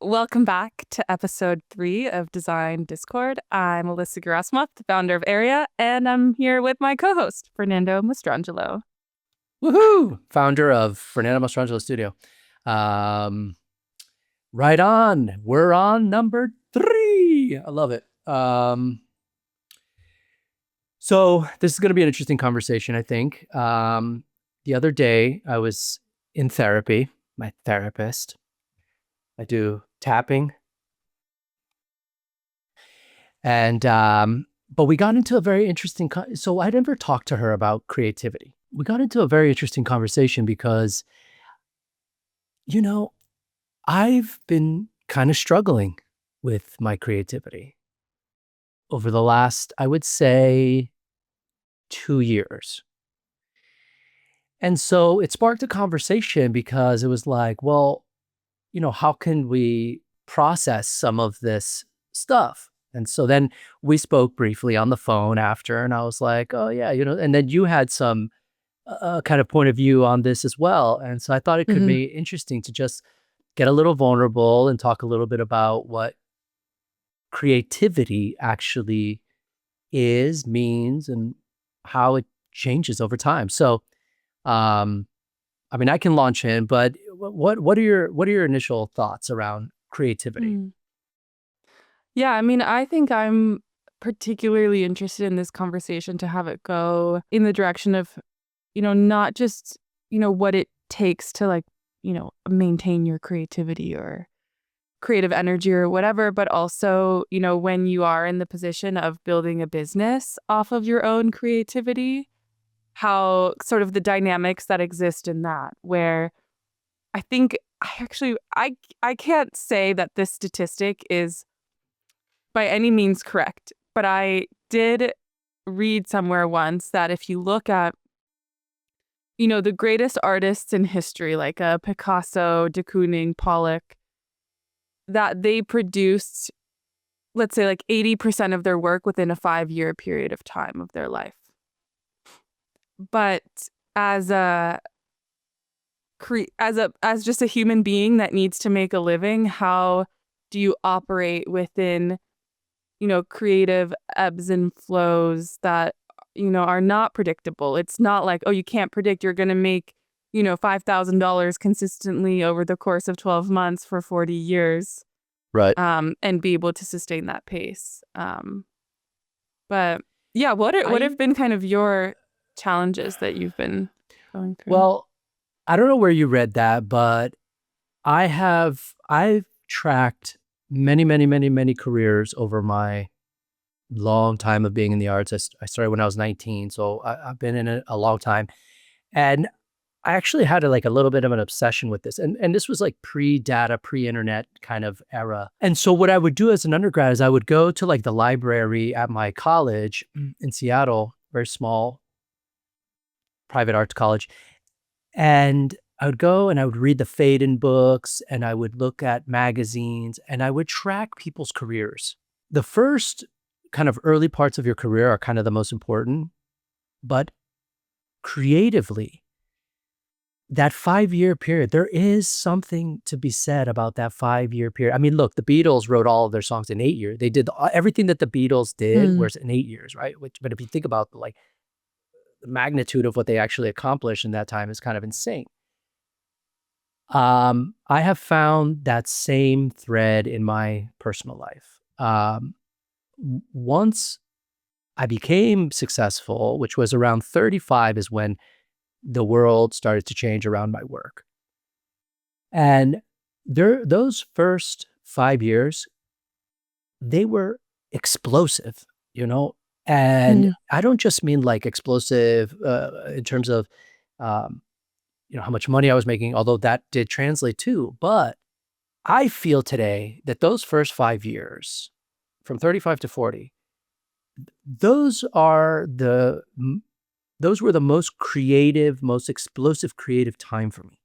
Welcome back to episode 3 of Design Discord. I'm Alyssa Gerasimoff, the founder of Area, and I'm here with my co-host, Fernando Mastrangelo. Woohoo! Founder of Fernando Mastrangelo Studio. Right on. We're on number 3. I love it. So this is going to be an interesting conversation, I think. The other day, I was in therapy, my therapist. I do tapping. And, but we got into a very interesting, so I never talked to her about creativity. We got into a very interesting conversation because, I've been kind of struggling with my creativity over the last, I would say, 2 years. And so it sparked a conversation because it was like, well, how can we process some of this stuff? And so then we spoke briefly on the phone after, and I was like, oh yeah, and then you had some kind of point of view on this as well. And so I thought it could be interesting to just get a little vulnerable and talk a little bit about what creativity actually is, means, and how it changes over time. So, I can launch in, but what are your initial thoughts around creativity? Yeah, I think I'm particularly interested in this conversation to have it go in the direction of, not just, what it takes to maintain your creativity or creative energy or whatever, but also, when you are in the position of building a business off of your own creativity, how sort of the dynamics that exist in that, where I think I can't say that this statistic is by any means correct, but I did read somewhere once that if you look at, the greatest artists in history, like Picasso, de Kooning, Pollock, that they produced, let's say, like 80% of their work within a 5-year period of time of their life. But as just a human being that needs to make a living, how do you operate within, creative ebbs and flows that, are not predictable? It's not like, oh, you can't predict you're going to make, $5,000 consistently over the course of 12 months for 40 years. Right. And be able to sustain that pace. But yeah, what have been kind of your challenges that you've been going through? Well, I don't know where you read that, but I've tracked many careers over my long time of being in the arts. I started when I was 19, so I've been in it a long time. And I actually had a little bit of an obsession with this. And this was like pre-data, pre-internet kind of era. And so what I would do as an undergrad is I would go to the library at my college in Seattle, very small private arts college. And I would go and I would read the Faden books and I would look at magazines and I would track people's careers. The first kind of early parts of your career are kind of the most important, but creatively, that 5-year period, there is something to be said about that 5-year period. Look, the Beatles wrote all of their songs in 8 years. They did everything that the Beatles did was in 8 years, right? But if you think about the magnitude of what they actually accomplished in that time is kind of insane. I have found that same thread in my personal life. Once I became successful, which was around 35, is when the world started to change around my work. And those first 5 years, they were explosive, And I don't just mean explosive in terms of, how much money I was making, although that did translate too. But I feel today that those first 5 years, from 35 to 40, those were the most creative, most explosive creative time for me.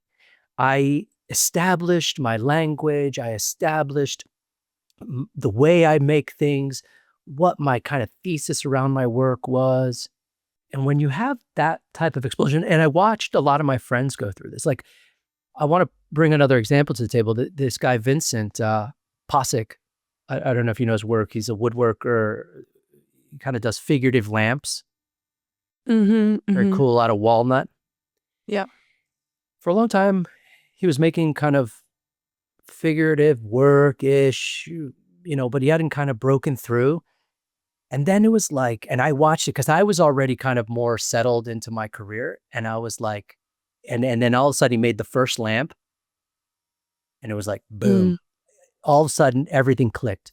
I established my language. I established the way I make things, what my kind of thesis around my work was. And when you have that type of explosion, and I watched a lot of my friends go through this, I want to bring another example to the table. This guy, Vincent Pocsik, I don't know if you know his work. He's a woodworker. He kind of does figurative lamps. Very cool, out of walnut. Yeah. For a long time, he was making kind of figurative work-ish, but he hadn't kind of broken through. And then it was like, and I watched it because I was already kind of more settled into my career. And I was like, and then all of a sudden he made the first lamp. And it was like, boom. All of a sudden, everything clicked.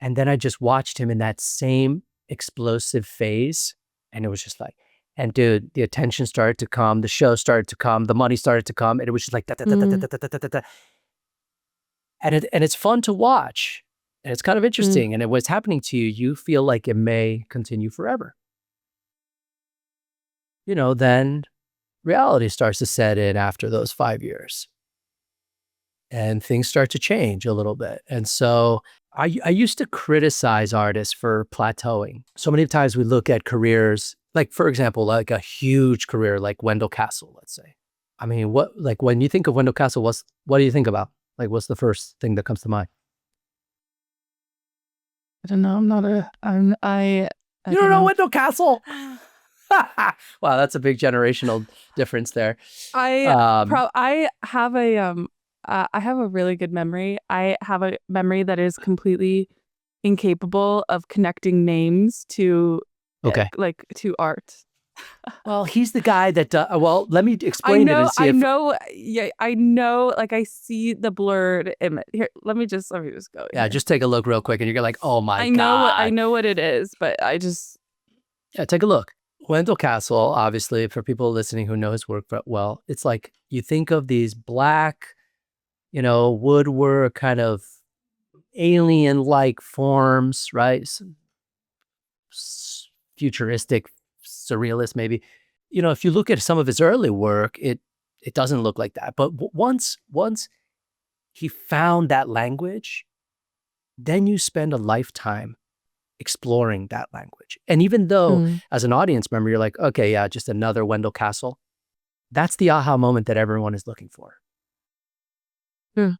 And then I just watched him in that same explosive phase. And it was just like, and dude, the attention started to come, the show started to come, the money started to come. And it was just like, da, da, da, da, da, da, da, da, da, da. And it's fun to watch. And it's kind of interesting. And what's happening to you, you feel like it may continue forever. Then reality starts to set in after those 5 years. And things start to change a little bit. And so I used to criticize artists for plateauing. So many times we look at careers, like, for example, like a huge career like Wendell Castle, let's say. I mean, when you think of Wendell Castle, what do you think about? Like, what's the first thing that comes to mind? I don't know. I You don't know Wendell Castle? Wow, that's a big generational difference there. I have a really good memory. I have a memory that is completely incapable of connecting names to to art. Well, he's the guy that well, let me explain it and see I know, like, I see the blurred image. Here, let me just go. Yeah, just take a look real quick and you're like, oh my God. I know what it is, but I just... Yeah, take a look. Wendell Castle, obviously, for people listening who know his work well, it's like you think of these black, woodwork kind of alien-like forms, right? Futuristic, surrealist, maybe. If you look at some of his early work, it doesn't look like that. But once he found that language, then you spend a lifetime exploring that language. And even though as an audience member, you're like, okay, yeah, just another Wendell Castle, that's the aha moment that everyone is looking for. When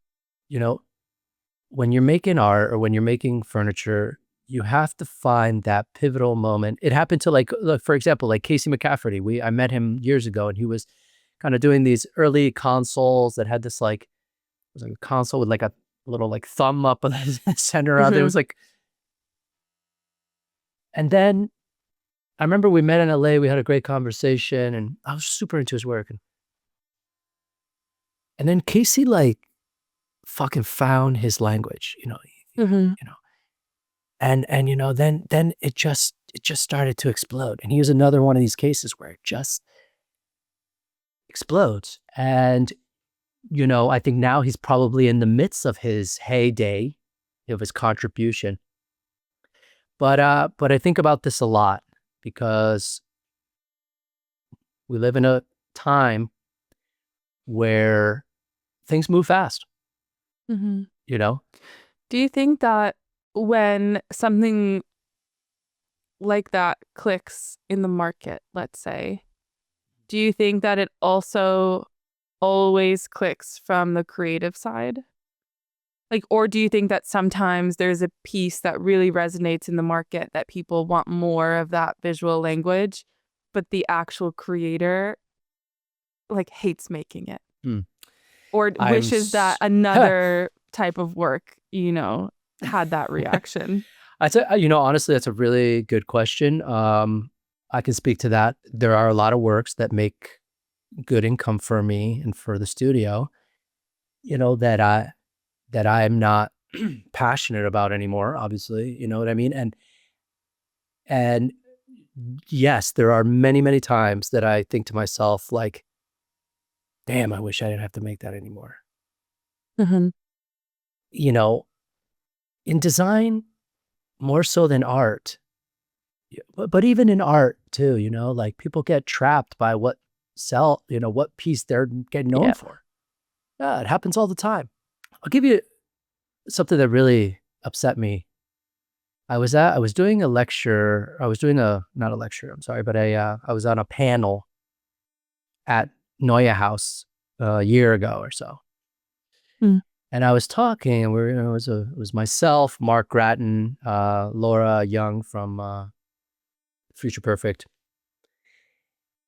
you're making art or when you're making furniture, you have to find that pivotal moment. It happened to for example, like Casey McCafferty. I met him years ago and he was kind of doing these early consoles that had this it was like a console with like a little like thumb up in the center of it. It was like, and then I remember we met in LA, we had a great conversation and I was super into his work. And then Casey fucking found his language, and then it just started to explode. And he was another one of these cases where it just explodes. And, I think now he's probably in the midst of his heyday of his contribution. But I think about this a lot because we live in a time where things move fast. Do you think that when something like that clicks in the market, let's say, do you think that it also always clicks from the creative side? Or do you think that sometimes there's a piece that really resonates in the market that people want more of that visual language, but the actual creator hates making it? Or wishes that another type of work, had that reaction? I'd say, honestly, that's a really good question. I can speak to that. There are a lot of works that make good income for me and for the studio, that I'm not passionate about anymore, obviously, you know what I mean? And yes, there are many, many times that I think to myself, damn, I wish I didn't have to make that anymore. In design, more so than art, but even in art too, people get trapped by what piece they're getting known for. Yeah, it happens all the time. I'll give you something that really upset me. I was doing a lecture. I was doing not a lecture, I'm sorry, but I was on a panel at Neue House a year ago or so. Mm. And I was talking, and it was myself, Mark Grattan, Laura Young from Future Perfect,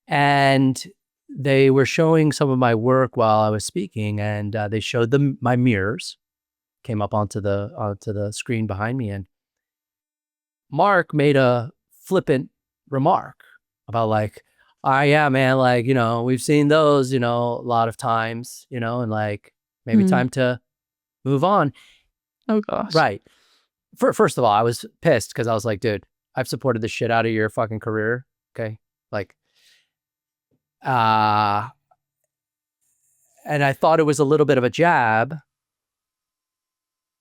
and they were showing some of my work while I was speaking, and they showed them my mirrors came up onto the screen behind me, and Mark made a flippant remark about like, yeah, man, like, we've seen those, a lot of times, and like maybe Mm. time to move on. Oh gosh. Right. First of all, I was pissed because I was like, dude, I've supported the shit out of your fucking career. Okay. Like, and I thought it was a little bit of a jab,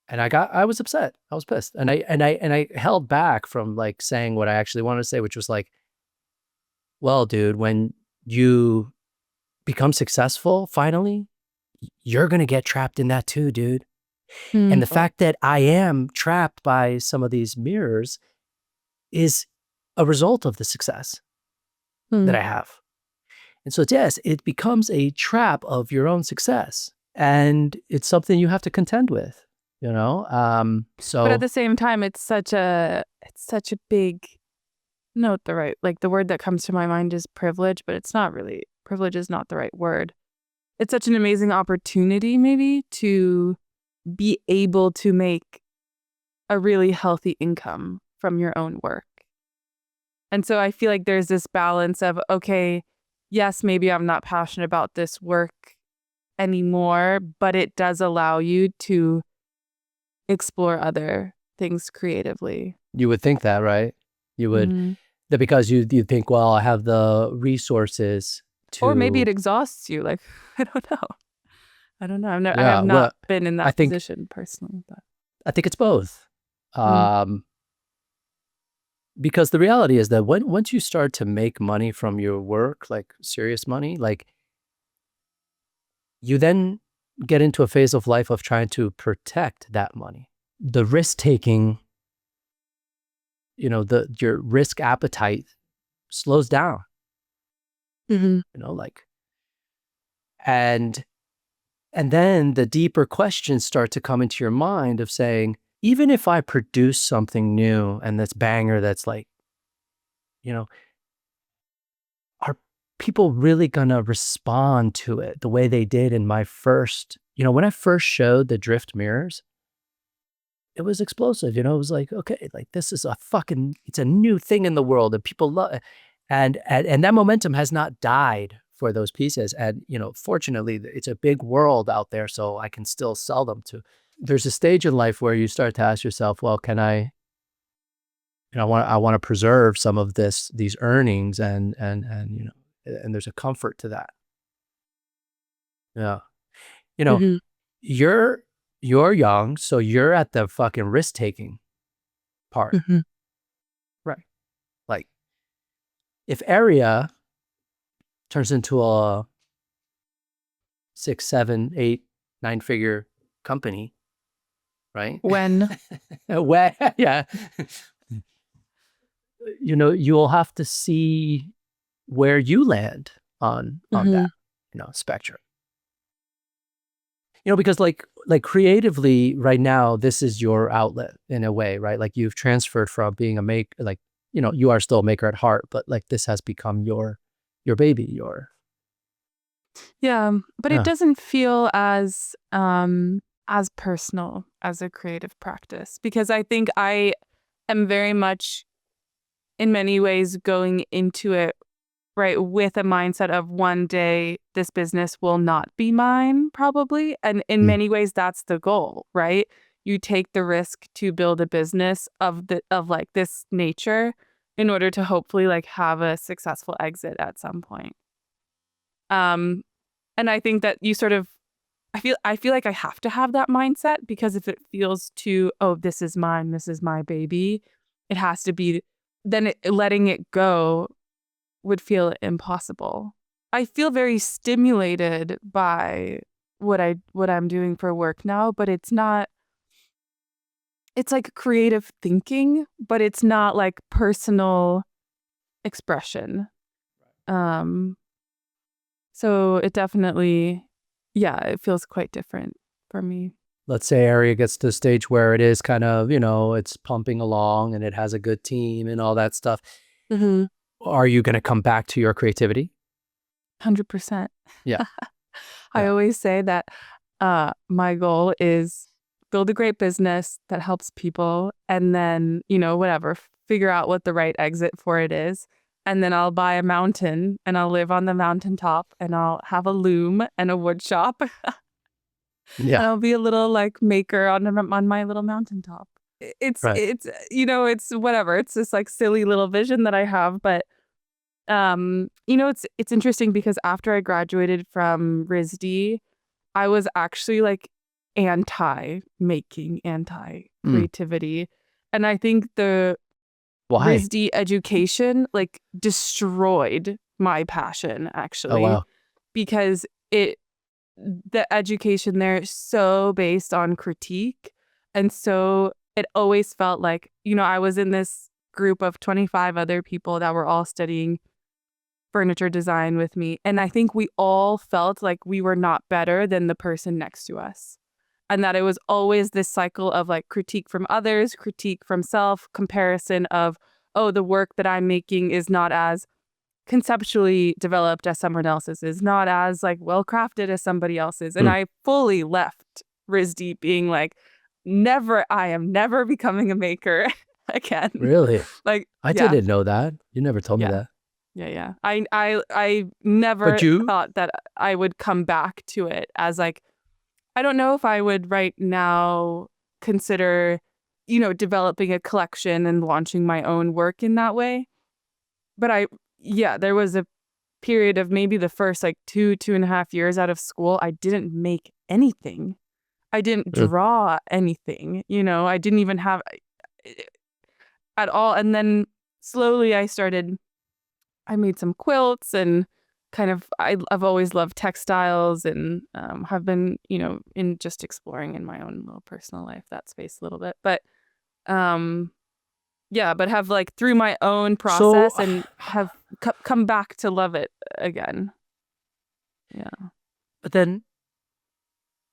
and I was upset. I was pissed. And I held back from like saying what I actually wanted to say, which was like, well, dude, when you become successful, finally, you're going to get trapped in that too, dude. And the fact that I am trapped by some of these mirrors is a result of the success that I have. And so, yes, it becomes a trap of your own success, and it's something you have to contend with, But at the same time, it's such a big, the word that comes to my mind is privilege, but it's not really, privilege is not the right word. It's such an amazing opportunity maybe to be able to make a really healthy income from your own work. And so I feel like there's this balance of, okay, yes, maybe I'm not passionate about this work anymore, but it does allow you to explore other things creatively. You would think that, right? You would, that because you think, well, I have the resources to. Or maybe it exhausts you. Like, I don't know. I Yeah, have not been in that position personally. But I think it's both. Because the reality is that once you start to make money from your work, like serious money, like you then get into a phase of life of trying to protect that money. The risk taking, your risk appetite slows down. And then the deeper questions start to come into your mind of saying, even if I produce something new and that's banger, that's like, are people really gonna respond to it the way they did in my first, when I first showed the drift mirrors, it was explosive, it was like, okay, like this is it's a new thing in the world and people love it. And that momentum has not died for those pieces. And, fortunately, it's a big world out there, so I can still sell them to. There's a stage in life where you start to ask yourself, well, can I want to preserve some of these earnings, and there's a comfort to that. Yeah. You're young, so you're at the fucking risk-taking part. Right. Like, if Area turns into a 6, 7, 8, 9-figure company, right? when yeah. You'll have to see where you land on that, spectrum. Because like creatively right now, this is your outlet in a way, right? Like you've transferred from being a maker, like, you are still a maker at heart, but like this has become your baby, Yeah, but it doesn't feel as personal as a creative practice, because I think I am very much in many ways going into it right with a mindset of one day this business will not be mine, probably. And in many ways that's the goal, right? You take the risk to build a business of like this nature in order to hopefully like have a successful exit at some point. And I think that you sort of, I feel like I have to have that mindset, because if it feels too, oh, this is mine, this is my baby, it has to be, then letting it go would feel impossible. I feel very stimulated by what I'm doing for work now, but it's not, it's like creative thinking, but it's not like personal expression. So it definitely, yeah, it feels quite different for me. let's say area gets to the stage where it is kind of, it's pumping along and it has a good team and all that stuff. Mm-hmm. Are you going to come back to your creativity? 100%. Yeah. I Yeah. always say that my goal is build a great business that helps people, and then, whatever, figure out what the right exit for it is. And then I'll buy a mountain and I'll live on the mountaintop and I'll have a loom and a wood shop and Yeah. I'll be a little like maker on my little mountaintop. Right. It's whatever. It's this like silly little vision that I have, but it's interesting because after I graduated from RISD, I was actually like anti-making, anti-creativity. And I think the Why? RISD education like destroyed my passion, Oh, actually, wow. because the education there is so based on critique. And so it always felt like, I was in this group of 25 other people that were all studying furniture design with me. And I think we all felt like we were not better than the person next to us. And that it was always this cycle of like critique from others, critique from self, comparison of, oh, the work that I'm making is not as conceptually developed as someone else's, is not as like well crafted as somebody else's. And I fully left RISD being like, I am never becoming a maker again. Really? Like, I yeah. didn't know that. You never told me Yeah. that. Yeah. I never But you, thought that I would come back to it as like, I don't know if I would right now consider, developing a collection and launching my own work in that way. But there was a period of maybe the first like 2.5 years out of school, I didn't make anything. I didn't draw anything, I didn't even have at all. And then slowly I made some quilts and kind of, I've always loved textiles and have been, in just exploring in my own little personal life, that space a little bit. But but have like through my own process and have come back to love it again. Yeah. but then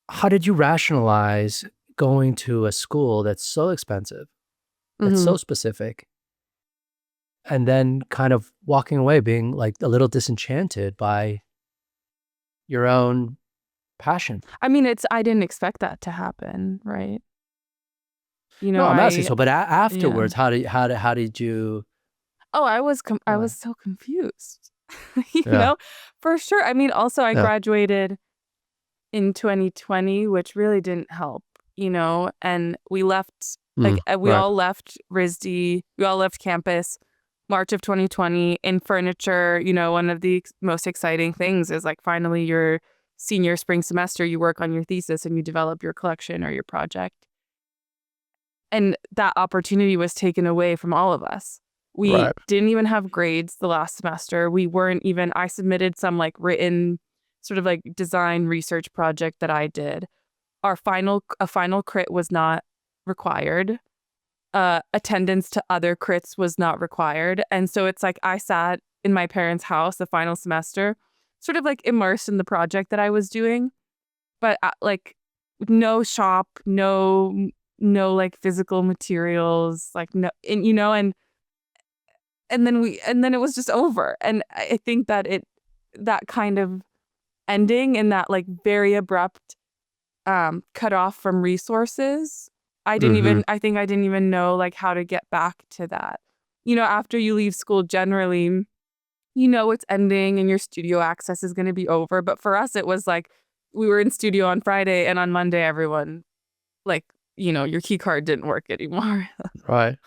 how did you rationalize going to a school that's so expensive, that's so specific, and then kind of walking away being like a little disenchanted by your own passion? I mean, I didn't expect that to happen, right? No, I'm asking so, but afterwards, how did you? Oh, I was so confused. you Yeah. know, for sure. I mean, also I Yeah. graduated in 2020, which really didn't help, and we left we Right. all left RISD, we all left campus March of 2020 in furniture. One of the most exciting things is like finally your senior spring semester, you work on your thesis and you develop your collection or your project. And that opportunity was taken away from all of us. We Right. didn't even have grades the last semester. I submitted some like written sort of like design research project that I did. A final crit was not required. Attendance to other crits was not required. And so it's like I sat in my parents' house the final semester, sort of like immersed in the project that I was doing, but like no shop, no like physical materials, like no, and and then it was just over. And I think that that kind of ending and that like very abrupt cut off from resources, I think I didn't even know like how to get back to that. After you leave school, generally, it's ending and your studio access is going to be over. But for us, it was like we were in studio on Friday and on Monday, everyone like, your key card didn't work anymore. Right.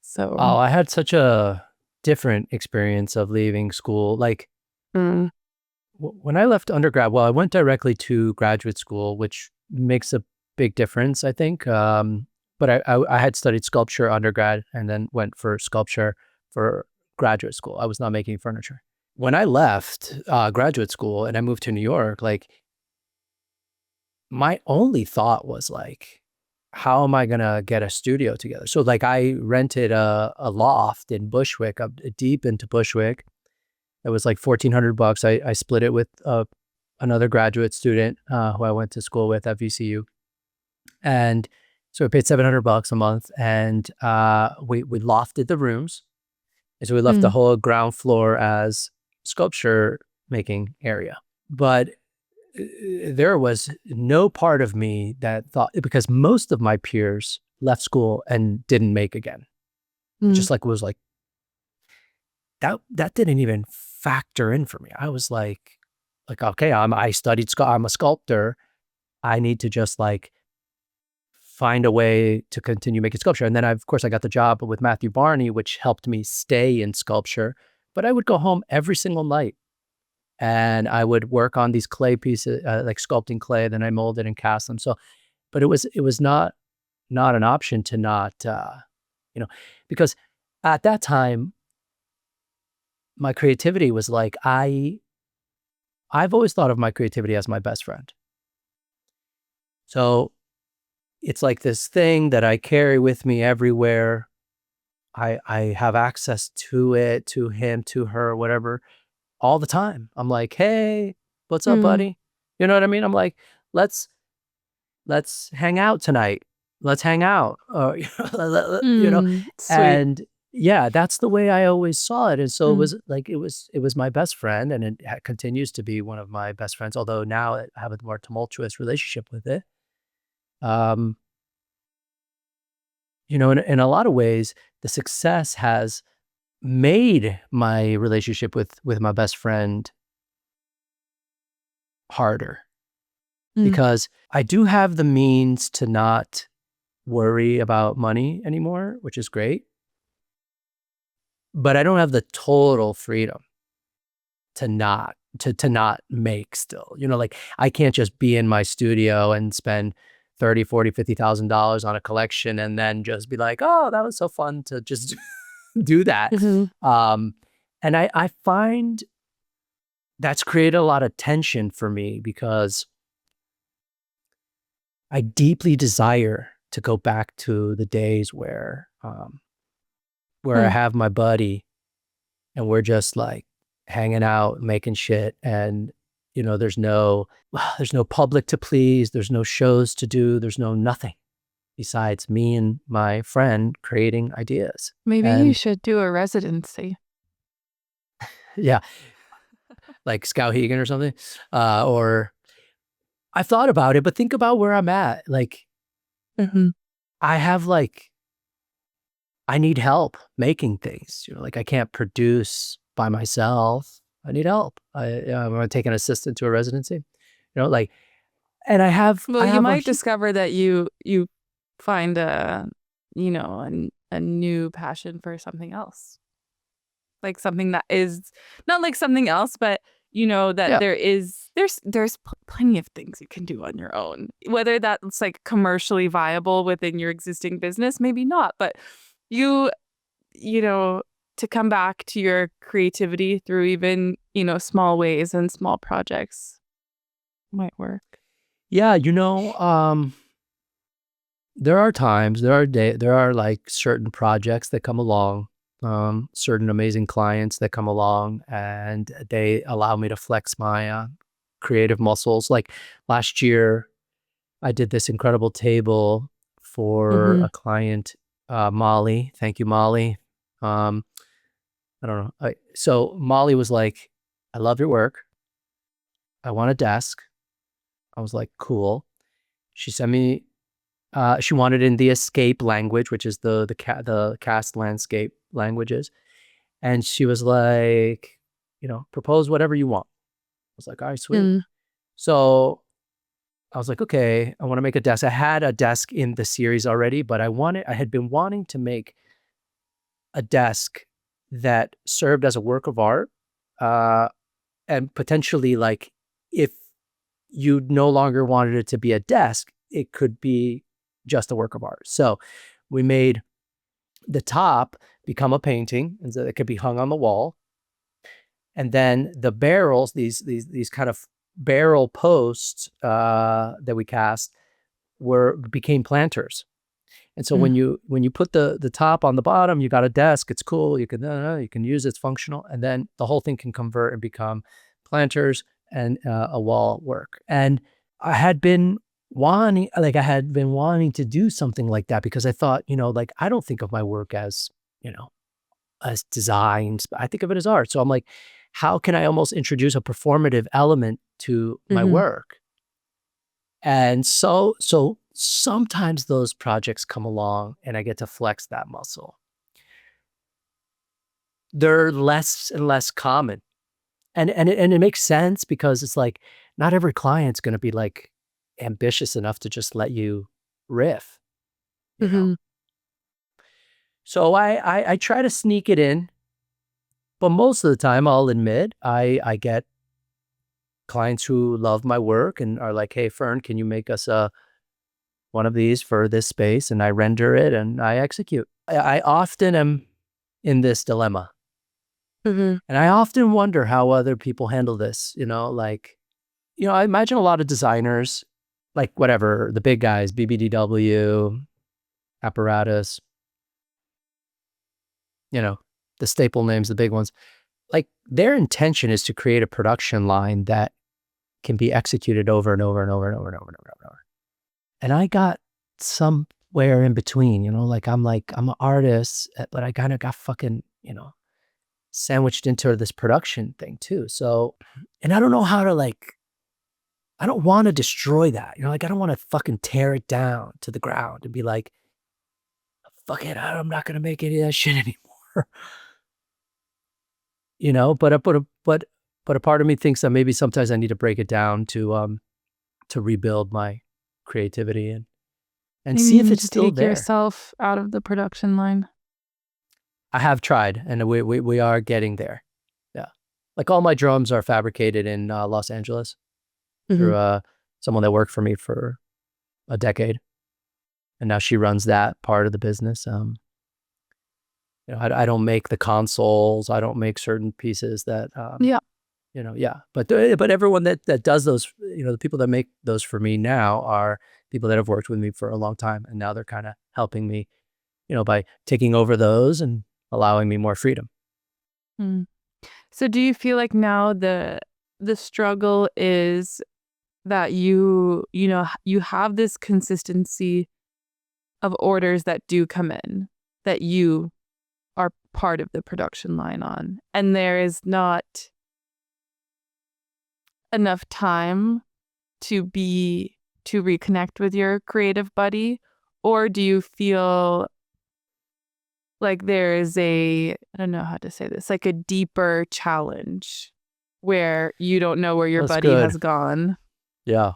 So. Oh, I had such a different experience of leaving school. Like when I left undergrad, well, I went directly to graduate school, which makes a big difference, I think. But I had studied sculpture undergrad and then went for sculpture for graduate school. I was not making furniture. When I left graduate school and I moved to New York, like my only thought was like, how am I going to get a studio together? So like I rented a loft in Bushwick, up deep into Bushwick. It was like $1,400. I split it with a another graduate student who I went to school with at VCU. And so we paid $700 a month, and we lofted the rooms. And so we left the Mm. whole ground floor as sculpture making area. But there was no part of me that thought, because most of my peers left school and didn't make again. Mm. Just like was like, that didn't even factor in for me. I was like, okay, I studied, I'm a sculptor. I need to just like find a way to continue making sculpture. And then of course I got the job with Matthew Barney, which helped me stay in sculpture. But I would go home every single night and I would work on these clay pieces, like sculpting clay. Then I molded and cast them. So, but it was not an option to not, because at that time, my creativity was like, I've always thought of my creativity as my best friend. So it's like this thing that I carry with me everywhere. I have access to it, to him, to her, whatever, all the time. I'm like, hey, what's up, buddy? You know what I mean? I'm like, let's hang out tonight. Let's hang out. Sweet. And yeah, that's the way I always saw it. And so it was like, it was my best friend, and it continues to be one of my best friends, although now I have a more tumultuous relationship with it. In a lot of ways, the success has made my relationship with my best friend harder, because I do have the means to not worry about money anymore, which is great. But I don't have the total freedom to not make still. Like I can't just be in my studio and spend $30,000, $40,000, $50,000 on a collection and then just be like, oh, that was so fun to just do that. And I find that's created a lot of tension for me, because I deeply desire to go back to the days where I have my buddy and we're just like hanging out, making shit, and there's no public to please, there's no shows to do, there's no nothing besides me and my friend creating ideas. Maybe you should do a residency. Yeah, like Skowhegan or something. Or I've thought about it, but think about where I'm at. Like, I have I need help making things. Like I can't produce by myself. I need help. I'm going to take an assistant to a residency. And I have. Well, you might discover that you find a new passion for something else, like something that is not like something else, but that there's plenty of things you can do on your own. Whether that's like commercially viable within your existing business, maybe not, but to come back to your creativity through even small ways and small projects might work. Yeah, there are times, there are like certain projects that come along, certain amazing clients that come along, and they allow me to flex my creative muscles. Like last year, I did this incredible table for a client, Molly. Thank you, Molly. I don't know. So Molly was like, I love your work. I want a desk. I was like, cool. She sent me, she wanted in the escape language, which is the cast landscape languages. And she was like, propose whatever you want. I was like, all right, sweet. So I was like, okay, I want to make a desk. I had a desk in the series already, but I had been wanting to make a desk that served as a work of art, and potentially like if you no longer wanted it to be a desk, it could be just a work of art. So we made the top become a painting, and so it could be hung on the wall. And then the barrels, these kind of barrel posts that we cast became planters. And so when you put the top on the bottom, you got a desk. It's cool. You can use it. It's functional. And then the whole thing can convert and become planters. and a wall work. And I had been wanting to do something like that because I thought, like, I don't think of my work as, as designs. I think of it as art. So I'm like, how can I almost introduce a performative element to my Mhm. work? And so sometimes those projects come along and I get to flex that muscle. They're less and less common. And it makes sense because it's like not every client's gonna be like ambitious enough to just let you riff, you know? Mhm. So I try to sneak it in, but most of the time I'll admit I get clients who love my work and are like, "Hey, Fern, can you make us one of these for this space?" And I render it and I execute. I often am in this dilemma. Mhm. And I often wonder how other people handle this, like, I imagine a lot of designers, like whatever, the big guys, BBDW, Apparatus, you know, the staple names, the big ones, like their intention is to create a production line that can be executed over and over and over and over and over and over and over. And I got somewhere in between, I'm an artist, but I kind of got fucking, sandwiched into this production thing too. So, and I don't know how to I don't want to destroy that. I don't want to fucking tear it down to the ground and be like, fuck it, I'm not going to make any of that shit anymore. But a part of me thinks that maybe sometimes I need to break it down to rebuild my creativity and Maybe see you if need it's to still take there. yourself out of the production line. I have tried, and we are getting there. Yeah, like all my drums are fabricated in Los Angeles Mhm. through someone that worked for me for a decade, and now she runs that part of the business. I don't make the consoles. I don't make certain pieces that Yeah. yeah. But everyone that does those, the people that make those for me now are people that have worked with me for a long time, and now they're kind of helping me, by taking over those and allowing me more freedom. Mm. So do you feel like now the struggle is that you have this consistency of orders that do come in that you are part of the production line on, and there is not enough time to be to reconnect with your creative buddy? Or do you feel like there is I don't know how to say this, like a deeper challenge where you don't know where your That's buddy good. has gone? Yeah,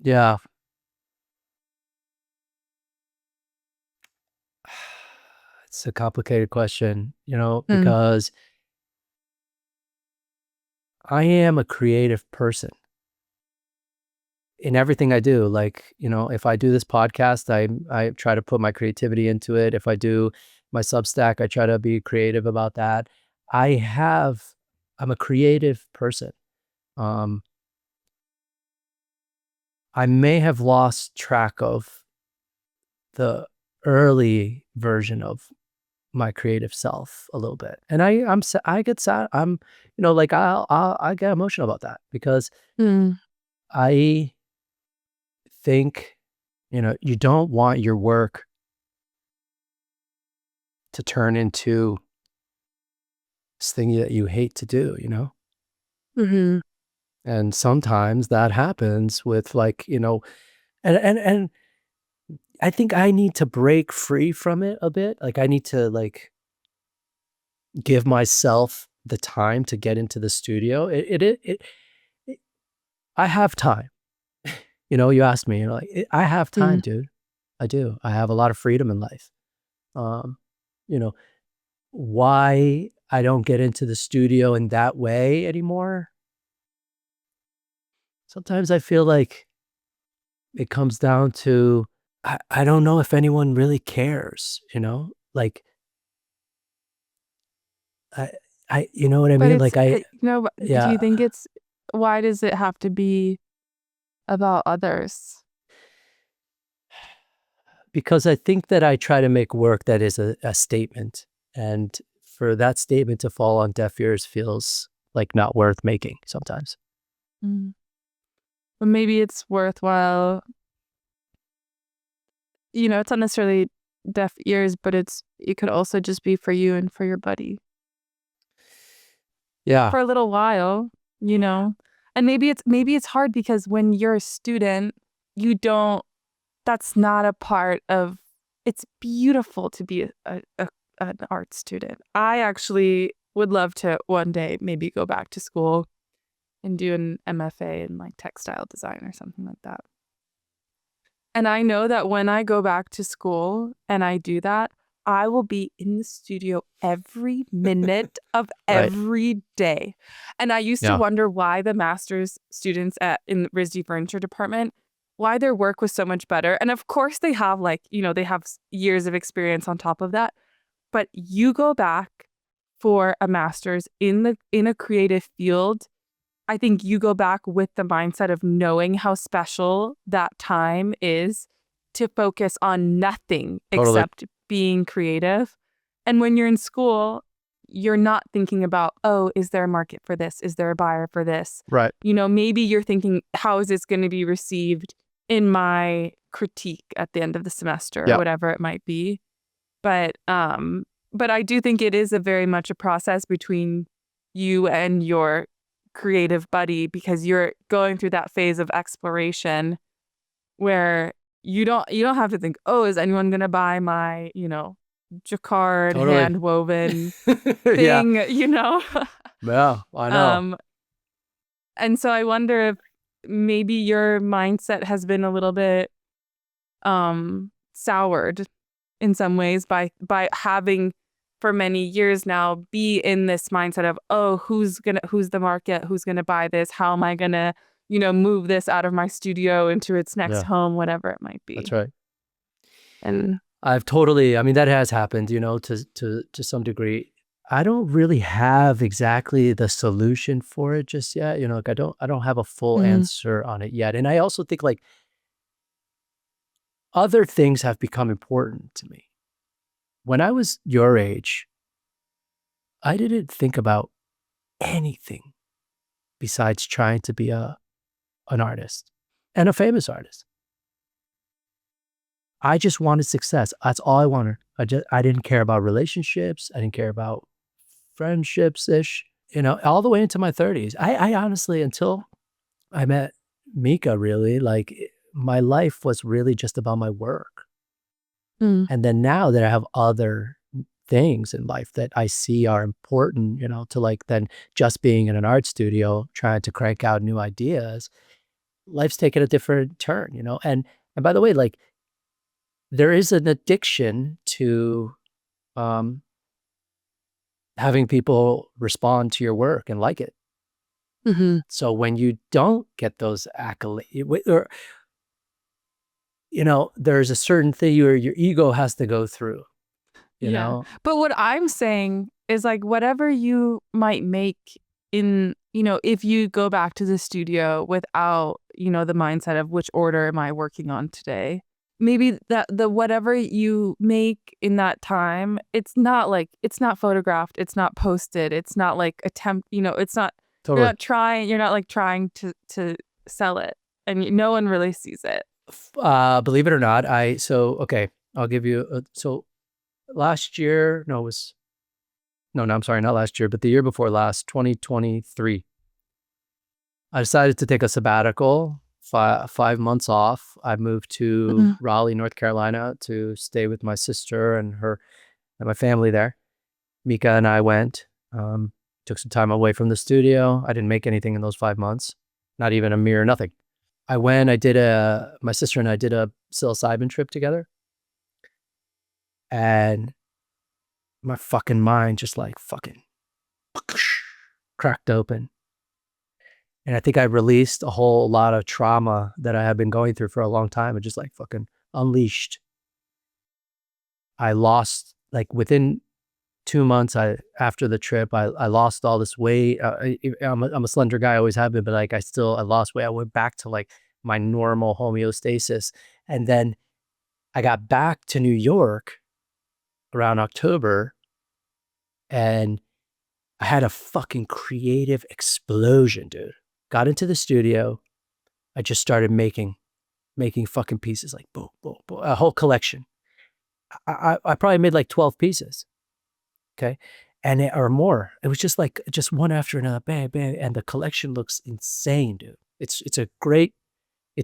yeah. It's a complicated question, Mm. because I am a creative person in everything I do. Like, if I do this podcast, I try to put my creativity into it. If I do my Substack, I try to be creative about that. I'm a creative person. Um, I may have lost track of the early version of my creative self a little bit. And I get sad. Like I get emotional about that because Mm. I think, you don't want your work to turn into this thing that you hate to do. Mhm. And sometimes that happens with and I think I need to break free from it a bit. Like I need to give myself the time to get into the studio. It I have time. You asked me, I have time, Mm. dude. I do. I have a lot of freedom in life. Um, you know, why I don't get into the studio in that way anymore. Sometimes I feel like it comes down to I don't know if anyone really cares. Like I you know what I But mean? it's, Like I do yeah, you think it's why does it have to be about others? because I think that I try to make work that is a statement. And for that statement to fall on deaf ears feels like not worth making sometimes. Mm. But maybe it's worthwhile. It's not necessarily deaf ears, but it could also just be for you and for your buddy Yeah. for a little while, And maybe it's hard because when you're a student, you don't. That's not a part of. It's beautiful to be an art student. I actually would love to one day maybe go back to school and do an MFA in like textile design or something like that. And I know that when I go back to school and I do that, I will be in the studio every minute of Right. every day. And I used to Yeah. wonder why the master's students in the RISD furniture department, why their work was so much better. And of course they have they have years of experience on top of that. But you go back for a master's in a creative field, I think you go back with the mindset of knowing how special that time is to focus on nothing Totally. except being creative. And when you're in school, you're not thinking about, oh, is there a market for this? Is there a buyer for this? Right. Maybe you're thinking, how is this going to be received in my critique at the end of the semester or whatever it might be. But I do think it is very much a process between you and your creative buddy, because you're going through that phase of exploration where you don't have to think, oh, is anyone gonna buy my jacquard hand woven thing? Yeah, I know. And so I wonder if maybe your mindset has been a little bit soured in some ways by having for many years now be in this mindset of, oh, who's the market, who's gonna buy this, how am I gonna move this out of my studio into its next home, whatever it might be. That's right. And that has happened, to some degree. I don't really have exactly the solution for it just yet. I don't have a full answer on it yet. And I also think like other things have become important to me. When I was your age, I didn't think about anything besides trying to be an artist and a famous artist. I just wanted success. That's all I wanted. I didn't care about relationships. I didn't care about friendships-ish, all the way into my 30s. I honestly, until I met Mika, really, like my life was really just about my work. And then now that I have other things in life that I see are important, to like then just being in an art studio, trying to crank out new ideas, life's taken a different turn, And by the way, like there is an addiction to having people respond to your work and like it. So when you don't get those accolades, or there's a certain thing your ego has to go through, you know? But what I'm saying is like whatever you might make in, if you go back to the studio without, the mindset of which order am I working on today, maybe the whatever you make in that time, it's not photographed, it's not posted, it's not like it's not, Totally. you're not like trying to sell it, and no one really sees it. Believe it or not, I'll give you, so last year, I'm sorry, not last year, but the year before last, 2023, I decided to take a sabbatical, 5 months off. I moved to Raleigh, North Carolina to stay with my sister and my family there. Mika and I went, took some time away from the studio. I didn't make anything in those 5 months, not even a mirror, nothing. I went, my sister and I did a psilocybin trip together. And my fucking mind just like fucking cracked open. And I think I released a whole lot of trauma that I had been going through for a long time and just like fucking unleashed. I lost, like within 2 months after the trip, I lost all this weight. I'm a slender guy, I always have been, but like I lost weight. I went back to like my normal homeostasis. And then I got back to New York around October, and I had a fucking creative explosion, dude. Got into the studio. I just started making fucking pieces, like boom, boom, boom, a whole collection. I probably made like 12 pieces. Okay. Or more. It was just like, just one after another, bam, bam. And the collection looks insane, dude. It's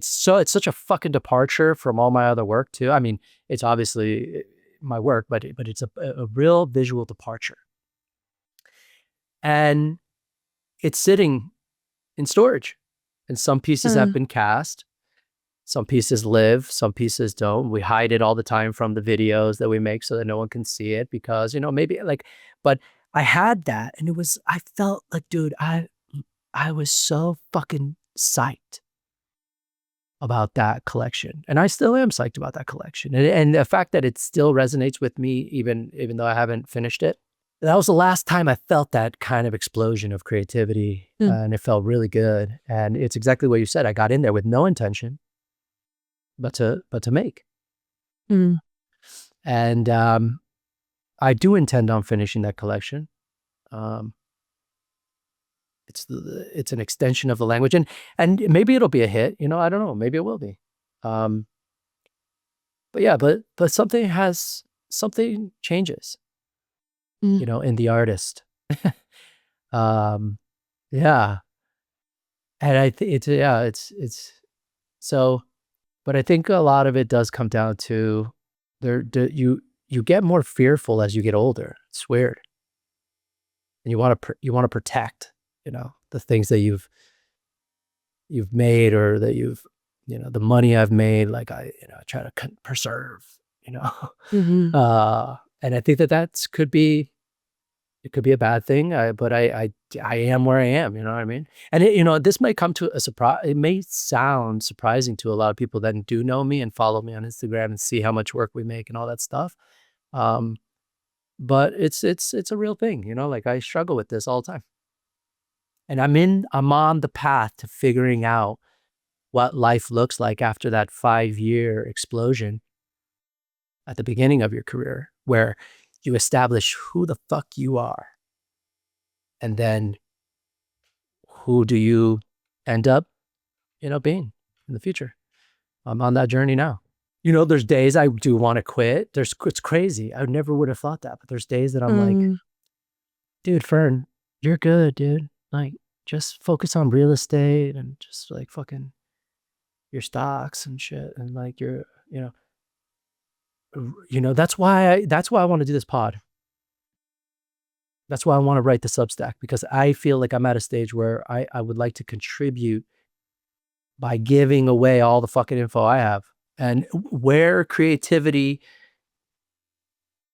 such a fucking departure from all my other work too. I mean, it's obviously my work, but it's a real visual departure. And it's sitting in storage. And some pieces have been cast. Some pieces live, some pieces don't. We hide it all the time from the videos that we make so that no one can see it because, maybe like, but I had that and I felt like, dude, I was so fucking psyched about that collection. And I still am psyched about that collection. And the fact that it still resonates with me, even though I haven't finished it. That was the last time I felt that kind of explosion of creativity. And it felt really good. And it's exactly what you said. I got in there with no intention but to make. And I do intend on finishing that collection. It's an extension of the language, and maybe it'll be a hit. I don't know. Maybe it will be. But yeah, but something changes. In the artist. Yeah, and I think it's so. But I think a lot of it does come down to you get more fearful as you get older. It's weird, and you want to protect, the things that you've made or that the money I've made. Like I try to preserve, and I think that could be a bad thing. But I am where I am. You know what I mean? And this might come to a surprise. It may sound surprising to a lot of people that do know me and follow me on Instagram and see how much work we make and all that stuff. But it's a real thing. Like I struggle with this all the time. And I'm on the path to figuring out what life looks like after that 5-year explosion at the beginning of your career, where you establish who the fuck you are. And then who do you end up, being in the future? I'm on that journey now. There's days I do want to quit. It's crazy. I never would have thought that. But there's days that I'm like, dude, Fern, you're good, dude. Like, just focus on real estate and just like fucking your stocks and shit. And like that's why I want to do this pod. That's why I want to write the Substack, because I feel like I'm at a stage where I would like to contribute by giving away all the fucking info I have. And where creativity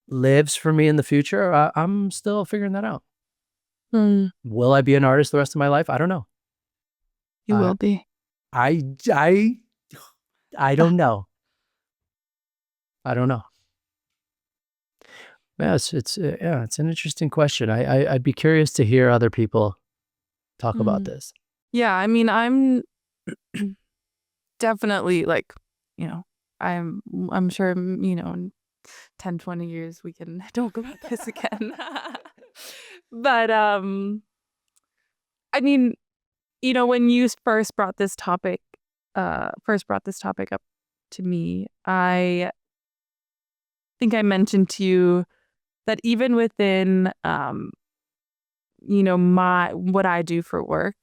lives for me in the future, I'm still figuring that out. Will I be an artist the rest of my life? I don't know. You will be. I don't know. I don't know. Yeah, it's an interesting question. I'd be curious to hear other people talk about this. Yeah, I mean, I'm definitely like, I'm sure, in 10, 20 years we can talk about this again. But I mean, when you first brought this topic up to me, I think I mentioned to you that even within what I do for work,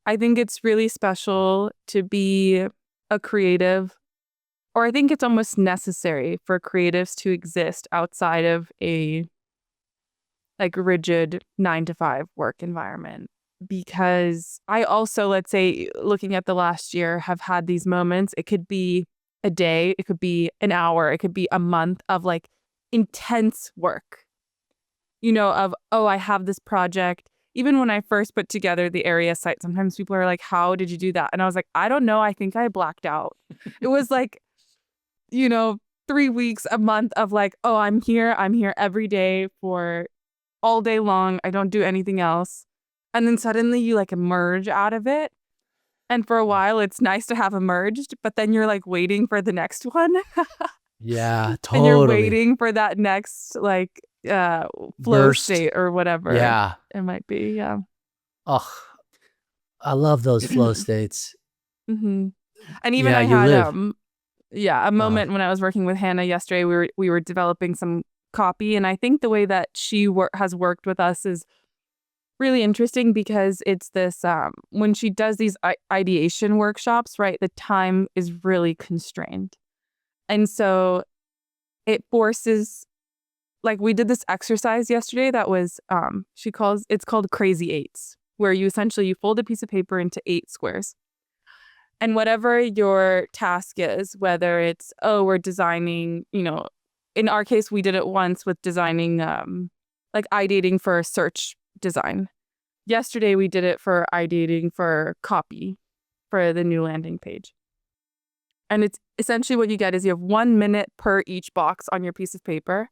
I think it's really special to be a creative, or I think it's almost necessary for creatives to exist outside of a like rigid 9-to-5 work environment. Because I also, let's say, looking at the last year, have had these moments. It could be a day, it could be an hour, it could be a month of like intense work, I have this project. Even when I first put together the area site, sometimes people are like, how did you do that? And I was like, I don't know. I think I blacked out. It was like, 3 weeks, a month of like, I'm here every day for all day long. I don't do anything else. And then suddenly you like emerge out of it. And for a while, it's nice to have emerged, but then you're like waiting for the next one. Yeah, totally. And you're waiting for that next like flow Burst. state or whatever Yeah. it might be. Yeah. Oh, I love those flow states. And even Yeah, I you had live. a moment when I was working with Hannah yesterday. We were developing some copy, and I think the way that she has worked with us is really interesting because it's this when she does these ideation workshops, right? The time is really constrained, and so it forces, like, we did this exercise yesterday that was it's called crazy eights, where you essentially you fold a piece of paper into 8 squares. And whatever your task is, whether it's, oh, we're designing, in our case, we did it once with designing, like ideating for search design. Yesterday, we did it for ideating for copy for the new landing page. And it's essentially what you get is you have 1 minute per each box on your piece of paper.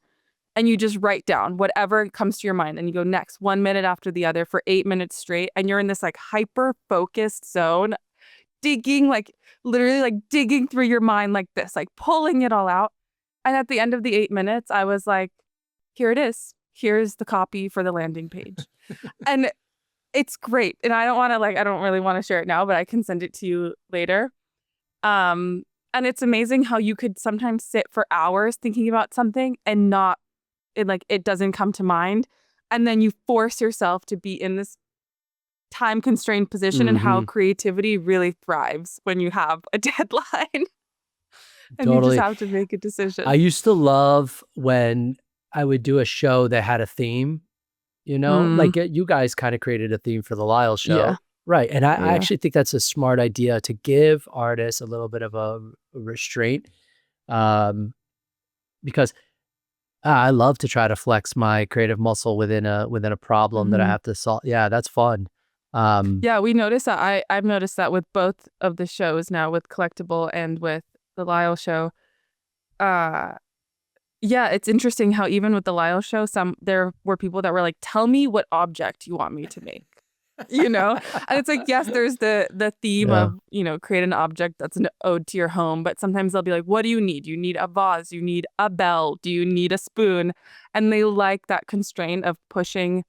And you just write down whatever comes to your mind. And you go next, 1 minute after the other for 8 minutes straight. And you're in this like hyper focused zone, digging, like literally like digging through your mind like this, like pulling it all out. And at the end of the 8 minutes, I was like, here it is. Here's the copy for the landing page. And it's great. And I don't really want to share it now, but I can send it to you later. And it's amazing how you could sometimes sit for hours thinking about something and it doesn't come to mind. And then you force yourself to be in this time constrained position, and how creativity really thrives when you have a deadline and you just Totally. have to make a decision. I used to love when I would do a show that had a theme, like you guys kind of created a theme for the Lyle show. Yeah. Right. And I Yeah. actually think that's a smart idea to give artists a little bit of a restraint. Because I love to try to flex my creative muscle within a problem that I have to solve. Yeah, that's fun. Yeah, we noticed that. I've noticed that with both of the shows now, with Collectible and with the Lyle show. Yeah, it's interesting how even with the Lyle show, there were people that were like, tell me what object you want me to make. And it's like, yes, there's the theme Yeah. of, create an object that's an ode to your home. But sometimes they'll be like, what do you need? You need a vase, you need a bell, do you need a spoon? And they like that constraint of pushing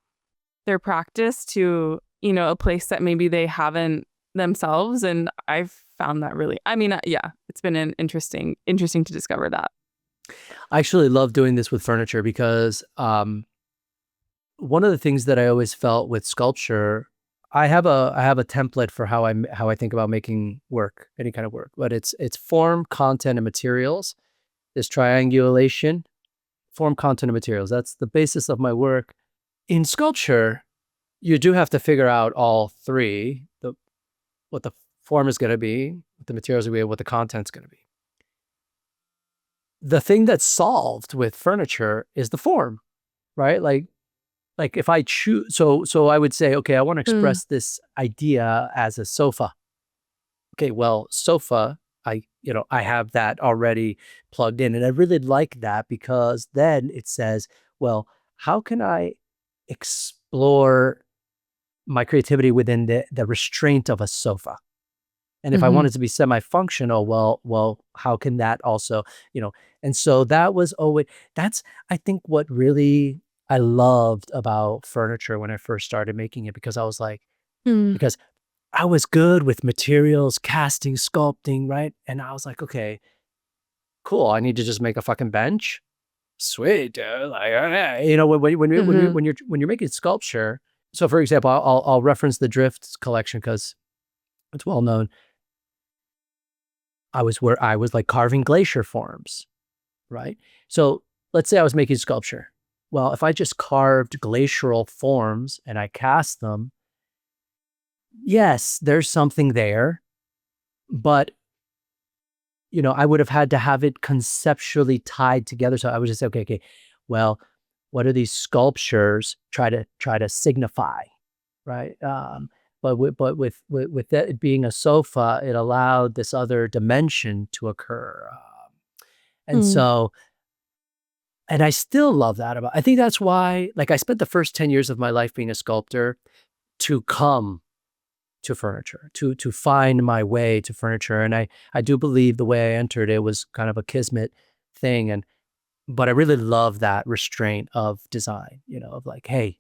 their practice to, a place that maybe they haven't themselves. And I've found that really, yeah, it's been an interesting to discover that. I actually love doing this with furniture because one of the things that I always felt with sculpture, I have a template for how I think about making work, any kind of work, but it's form, content, and materials. This triangulation, form, content, and materials. That's the basis of my work. In sculpture, you do have to figure out all three: what the form is going to be, what the materials are going to be, what the content's going to be. The thing that's solved with furniture is the form, right? Like if I choose, so I would say, okay, I want to express this idea as a sofa. Okay, well, sofa, I have that already plugged in, and I really like that because then it says, well, how can I explore my creativity within the restraint of a sofa? And if I wanted to be semi-functional, well, how can that also, and so that's, I think, what really I loved about furniture when I first started making it, because I was like, because I was good with materials, casting, sculpting, right? And I was like, okay, cool. I need to just make a fucking bench. Sweet, dude. Like, when you're making sculpture. So, for example, I'll reference the Drift collection because it's well known. I was like carving glacier forms, right? So let's say I was making sculpture. Well, if I just carved glacial forms and I cast them, yes, there's something there, but I would have had to have it conceptually tied together. So I would just say, okay, well, what are these sculptures try to signify, right? But with that being a sofa, it allowed this other dimension to occur, and so, and I still love that about. I think that's why, like, I spent the first 10 years of my life being a sculptor to come to furniture, to find my way to furniture, and I do believe the way I entered it was kind of a kismet thing, and But I really love that restraint of design, of like, hey,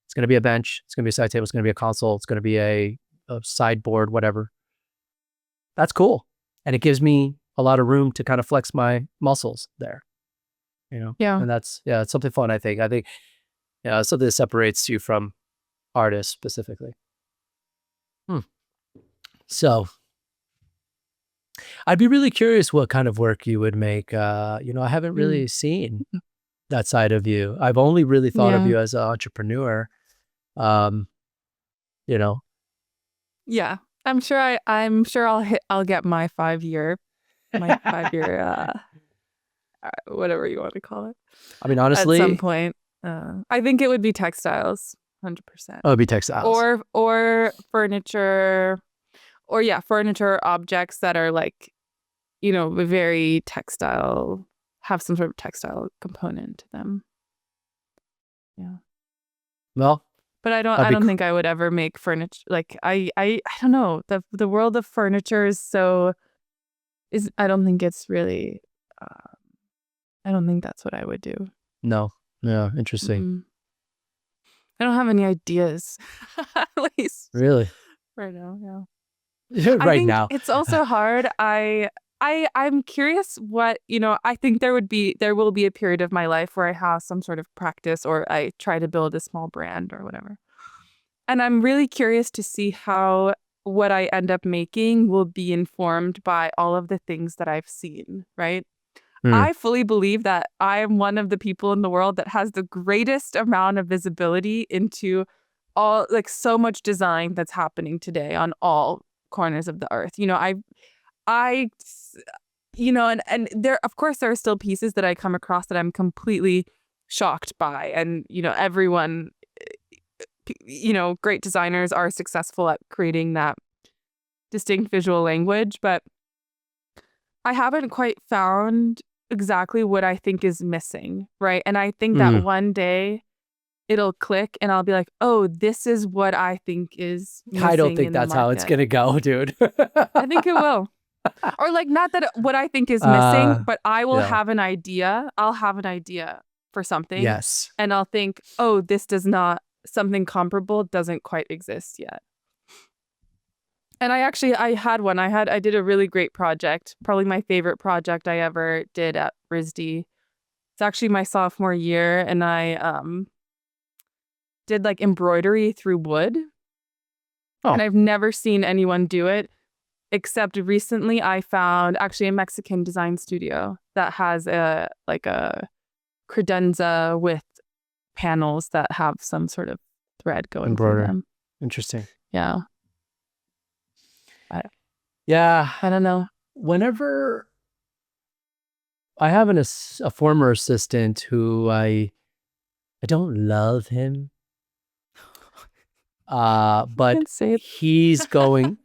it's going to be a bench, it's going to be a side table, it's going to be a console, it's going to be a sideboard, whatever. That's cool. And it gives me a lot of room to kind of flex my muscles there, Yeah. and it's something fun. I think, something that separates you from artists specifically. So I'd be really curious what kind of work you would make. I haven't really seen that side of you. I've only really thought of Yeah. you as an entrepreneur. You know, Yeah. I'm sure I'll get my 5-year whatever you want to call it I mean, at some honestly, point. I think it would be textiles, 100%. it would be textiles. Or furniture, or furniture objects that are like, very textile, have some sort of textile component to them. Yeah. Well, But I don't think I would ever make furniture. Like I don't know. The world of furniture I don't think it's really I don't think that's what I would do. No. Yeah, interesting. Mm-mm. I don't have any ideas. At least Really? right now, yeah. I Right think now. it's also hard. I'm curious what, I think there will be a period of my life where I have some sort of practice, or I try to build a small brand or whatever. And I'm really curious to see how what I end up making will be informed by all of the things that I've seen, right? I fully believe that I am one of the people in the world that has the greatest amount of visibility into all, like, so much design that's happening today on all corners of the earth. I, and there, of course, there are still pieces that I come across that I'm completely shocked by. And, everyone, great designers are successful at creating that distinct visual language, but I haven't quite found exactly what I think is missing, right? And I think that one day it'll click and I'll be like, oh, this is what I think is missing. I don't think in the that's how it's market. going to go, dude. I think it will. Or like, not that what I think is missing, but I will have an idea. I'll have an idea for something. Yes. And I'll think, oh, something comparable doesn't quite exist yet. And I had one. I did a really great project, probably my favorite project I ever did at RISD. It's actually my sophomore year, and I did like embroidery through wood. Oh. And I've never seen anyone do it, except recently I found actually a Mexican design studio that has a credenza with panels that have some sort of thread going through them. Interesting. Yeah. Yeah. I don't know. Whenever I have a former assistant who I don't love him, but he's going,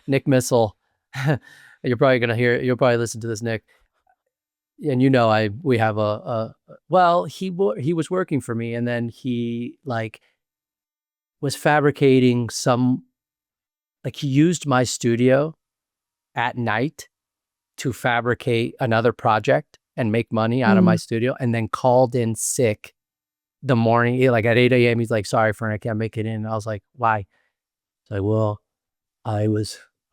Nick Missel. You're probably listen to this, Nick. And we have he was working for me, and then he was fabricating he used my studio at night to fabricate another project and make money out of my studio, and then called in sick the morning, like at 8 a.m. He's like, sorry, friend, I can't make it in. And I was like, why? He's like, well, I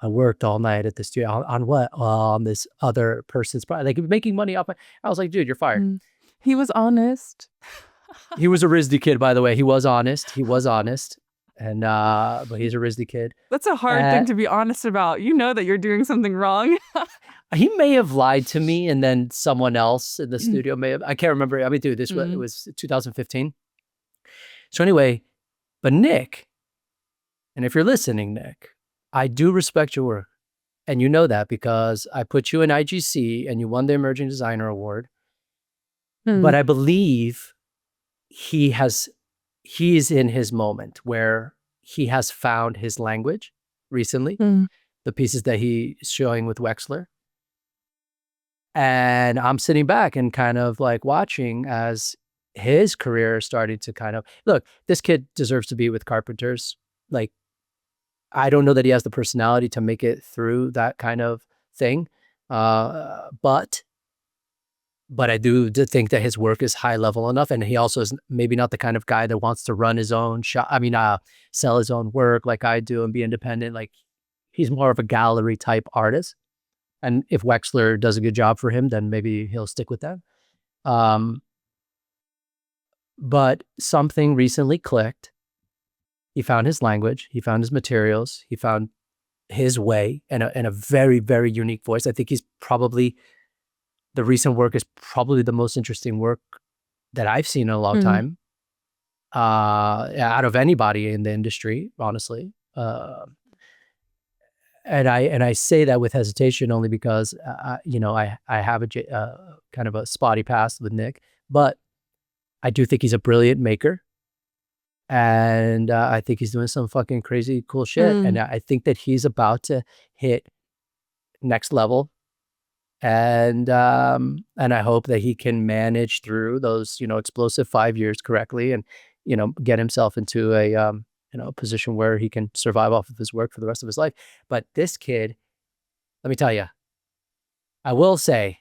worked all night at the studio on what? On this other person's project, like making money off my. I was like, dude, you're fired. He was honest. He was a RISD kid, by the way. He was honest. And but he's a RISD kid. That's a hard thing to be honest about. You know that you're doing something wrong. He may have lied to me, and then someone else in the studio may have. I can't remember. I mean, dude, it was 2015. So anyway, but Nick, and if you're listening, Nick, I do respect your work, and you know that because I put you in IGC and you won the Emerging Designer Award. But I believe he's in his moment where he has found his language recently, the pieces that he's showing with Wexler. And I'm sitting back and kind of like watching as his career is starting to kind of, look, this kid deserves to be with carpenters. Like, I don't know that he has the personality to make it through that kind of thing. But but I do think that his work is high level enough, and he also is maybe not the kind of guy that wants to run his own shop. I mean, sell his own work like I do and be independent. Like, he's more of a gallery type artist, and if Wexler does a good job for him, then maybe he'll stick with that. But something recently clicked. He found his language. He found his materials. He found his way and a very, very unique voice. I think the recent work is probably the most interesting work that I've seen in a long time, out of anybody in the industry, honestly. And I say that with hesitation only because, I have a kind of a spotty past with Nick, but I do think he's a brilliant maker. And I think he's doing some fucking crazy cool shit. And I think that he's about to hit next level. And I hope that he can manage through those, explosive 5 years correctly and, get himself into a position where he can survive off of his work for the rest of his life. But this kid, let me tell you, I will say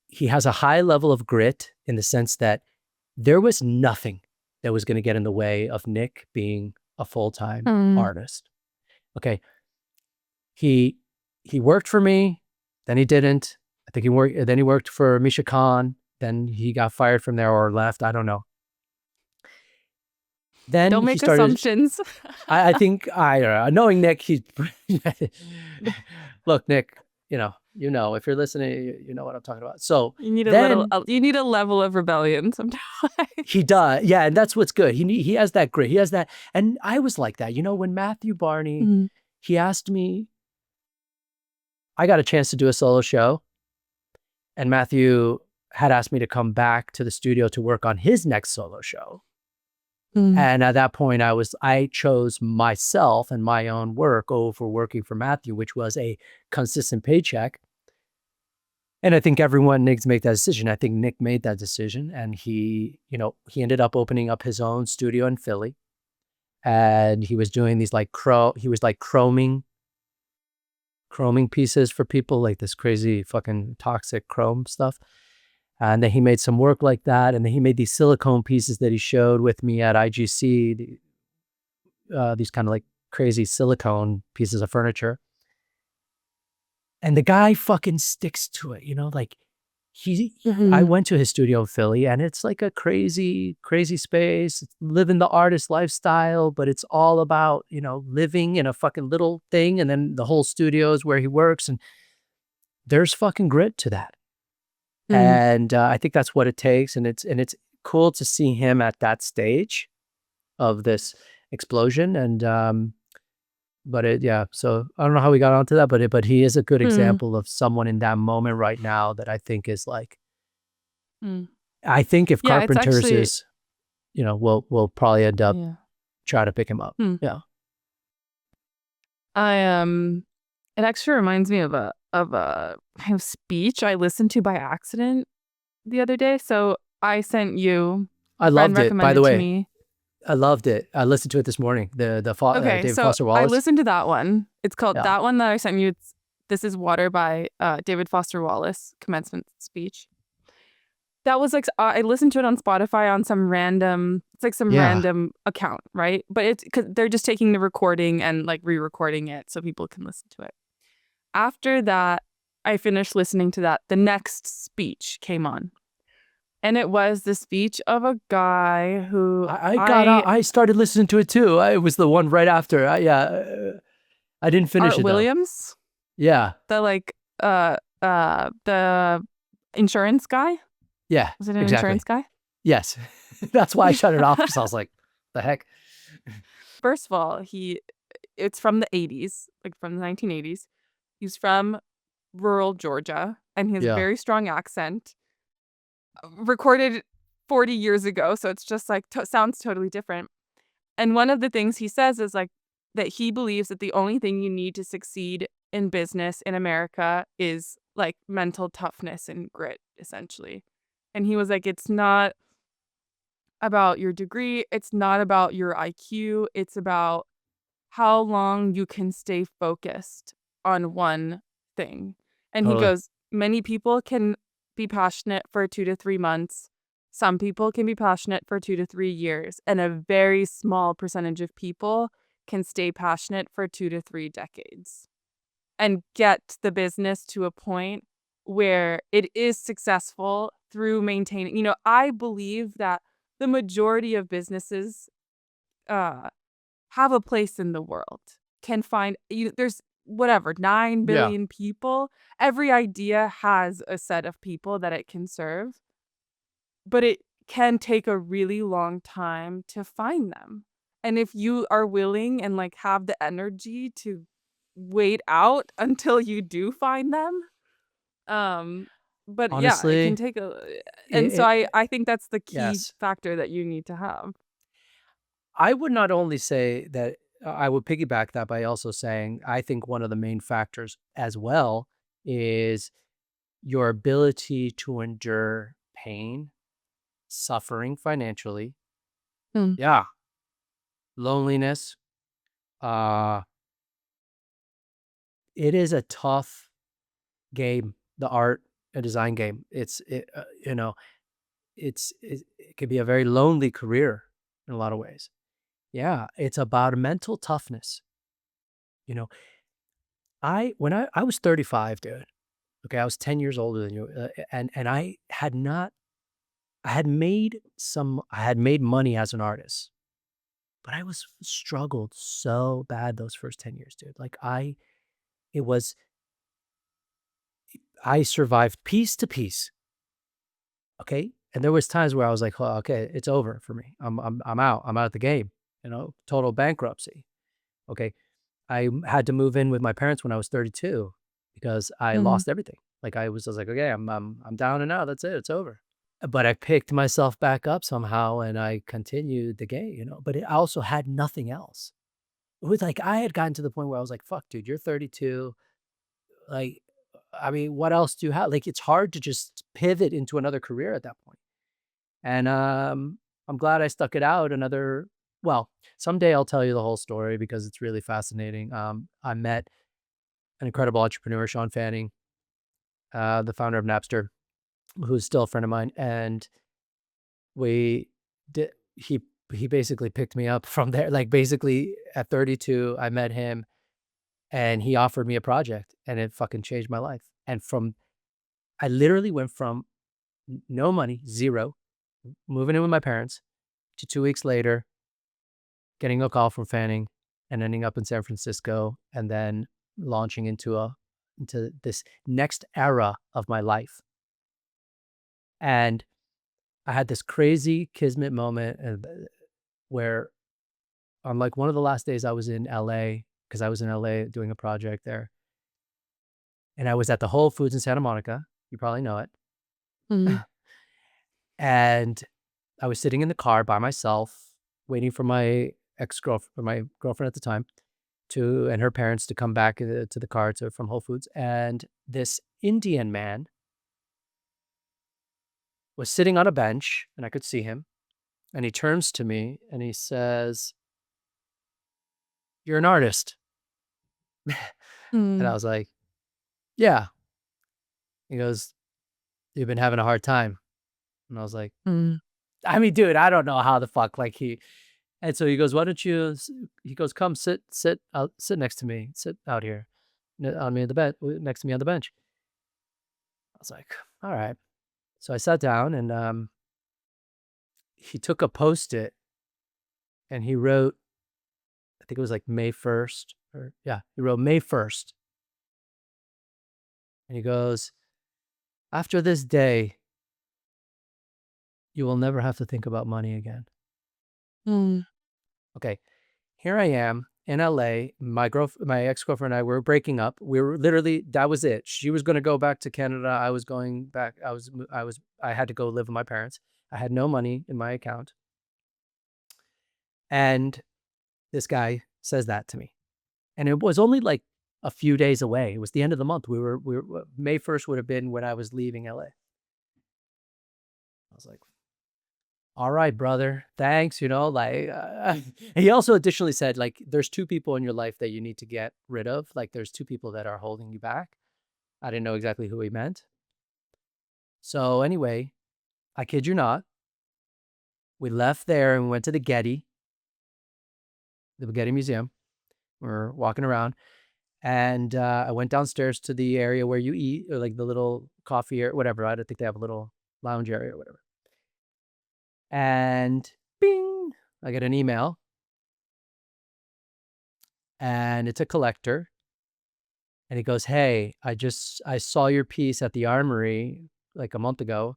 he has a high level of grit in the sense that there was nothing that was going to get in the way of Nick being a full-time artist. Okay. He worked for me, then he didn't. I think he worked for Misha Khan, then he got fired from there or left. I don't know. Then don't make assumptions. I think, knowing Nick, look, Nick, if you're listening, you know what I'm talking about. So you need a level of rebellion sometimes. He does. Yeah. And that's what's good. He has that grit. He has that. And I was like that, when Matthew Barney, he asked me, I got a chance to do a solo show, and Matthew had asked me to come back to the studio to work on his next solo show. And at that point I chose myself and my own work over working for Matthew, which was a consistent paycheck. And I think everyone needs to make that decision. I think Nick made that decision, and he ended up opening up his own studio in Philly, and he was doing these chroming pieces for people, like this crazy fucking toxic chrome stuff. And then he made some work like that. And then he made these silicone pieces that he showed with me at IGC, these kind of like crazy silicone pieces of furniture. And the guy fucking sticks to it, like I went to his studio in Philly, and it's like a crazy, crazy space. It's living the artist lifestyle, but it's all about, living in a fucking little thing. And then the whole studio is where he works, and there's fucking grit to that. And I think that's what it takes. And it's cool to see him at that stage of this explosion. And, so I don't know how we got onto that, but he is a good example of someone in that moment right now that I think is like, I think if Carpenter's is, we'll probably end up trying to pick him up. Yeah. It actually reminds me of a kind of speech I listened to by accident the other day. So I sent you. I loved it, by the way. I loved it. I listened to it this morning. David Foster Wallace. I listened to that one. It's called that one that I sent you. This is Water by David Foster Wallace, commencement speech. That was like, I listened to it on Spotify on some random, it's like some random account, right? But it's because they're just taking the recording and like re-recording it so people can listen to it. After that, I finished listening to that. The next speech came on. And it was the speech of a guy who I started listening to it too. It was the one right after. I didn't finish Art it. Williams? Though. Yeah. The insurance guy? Yeah. Was it an insurance guy? Yes. That's why I shut it off, because I was like, the heck? First of all, it's from the 80s, like from the 1980s. He's from rural Georgia, and he has a very strong accent. Recorded 40 years ago, so it's just like sounds totally different. And one of the things he says is like that he believes that the only thing you need to succeed in business in America is like mental toughness and grit, essentially. And he was like, it's not about your degree, it's not about your IQ, it's about how long you can stay focused on one thing. And he goes, many people can be passionate for 2 to 3 months. Some people can be passionate for 2 to 3 years, and a very small percentage of people can stay passionate for 2 to 3 decades and get the business to a point where it is successful through maintaining, I believe that the majority of businesses uh have a place in the world. Can find there's whatever 9 Yeah. billion people. Every idea has a set of people that it can serve, but it can take a really long time to find them. And if you are willing and like have the energy to wait out until you do find them, um but yeah, it can Honestly, take a and so it, I think that's the key yes. factor that you need to have. I would not only say that I would piggyback that by also saying I think one of the main factors as well is your ability to endure pain, suffering financially, Mm. yeah, loneliness. Uh, it is a tough game, the art and design game. It could be a very lonely career in a lot of ways. Yeah, it's about mental toughness. You know, when I was 35, dude. Okay, I was 10 years older than you, and I had made money as an artist, but I was struggled so bad those first 10 years, dude. Like it was I survived piece to piece, okay? And there was times where I was like, "Oh, okay, it's over for me. I'm out. I'm out of the game." Total bankruptcy. Okay. Had to move in with my parents when I was 32 because I Mhm. lost everything. Like I was like, "Okay, I'm down and out. That's it. It's over." But I picked myself back up somehow and I continued the game. But I also had nothing else. It was like I had gotten to the point where I was like, "Fuck, dude, you're 32. Like, I mean, what else do you have?" Like, it's hard to just pivot into another career at that point. And I'm glad I stuck it out well, someday I'll tell you the whole story because it's really fascinating. I met an incredible entrepreneur, Sean Fanning, the founder of Napster, who's still a friend of mine, and we did he basically picked me up from there. Like, basically at 32, I met him and he offered me a project and it fucking changed my life. And from I literally went from no money, 0, moving in with my parents, to 2 weeks later getting a call from Fanning and ending up in San Francisco and then launching into this next era of my life. And I had this crazy kismet moment where on like one of the last days I was in LA, because I was in LA doing a project there, and I was at the Whole Foods in Santa Monica. You probably know it. Mhm. And I was sitting in the car by myself, waiting for my ex-girlfriend, my girlfriend at the time, and her parents to come back to the car from Whole Foods. And this Indian man was sitting on a bench and I could see him. And he turns to me and he says, "You're an artist." And I Mm. was like, "Yeah." He goes, "You've been having a hard time." And I was like, Mm. I mean, dude, I don't know how the fuck and so he goes, "Why don't you, he goes, come sit next to me, sit out here on me, the bed, next to me on the bench." I was like, "All right." So I sat down and he took a Post-it and he wrote, I think it was like May 1st, or yeah, he wrote May 1st. And he goes, "After this day, you will never have to think about money again." Mm. Okay, here I am in LA. My ex-girlfriend and I were breaking up. We were literally, that was it. She was going to go back to Canada. I was going back. I had to go live with my parents. I had no money in my account. And this guy says that to me. And it was only like a few days away. It was the end of the month. May 1st would have been when I was leaving LA. I was like, "All right, brother, thanks." He also additionally said, like, there's 2 people in your life that you need to get rid of. Like, there's 2 people that are holding you back. I didn't know exactly who he meant. So anyway, I kid you not, we left there and went to the Getty Museum. We're walking around, and I went downstairs to the area where you eat, or like the little coffee or whatever. I don't think they have a little lounge area or whatever. And bing, I get an email, and it's a collector. And he goes, "Hey, I saw your piece at the Armory like a month ago.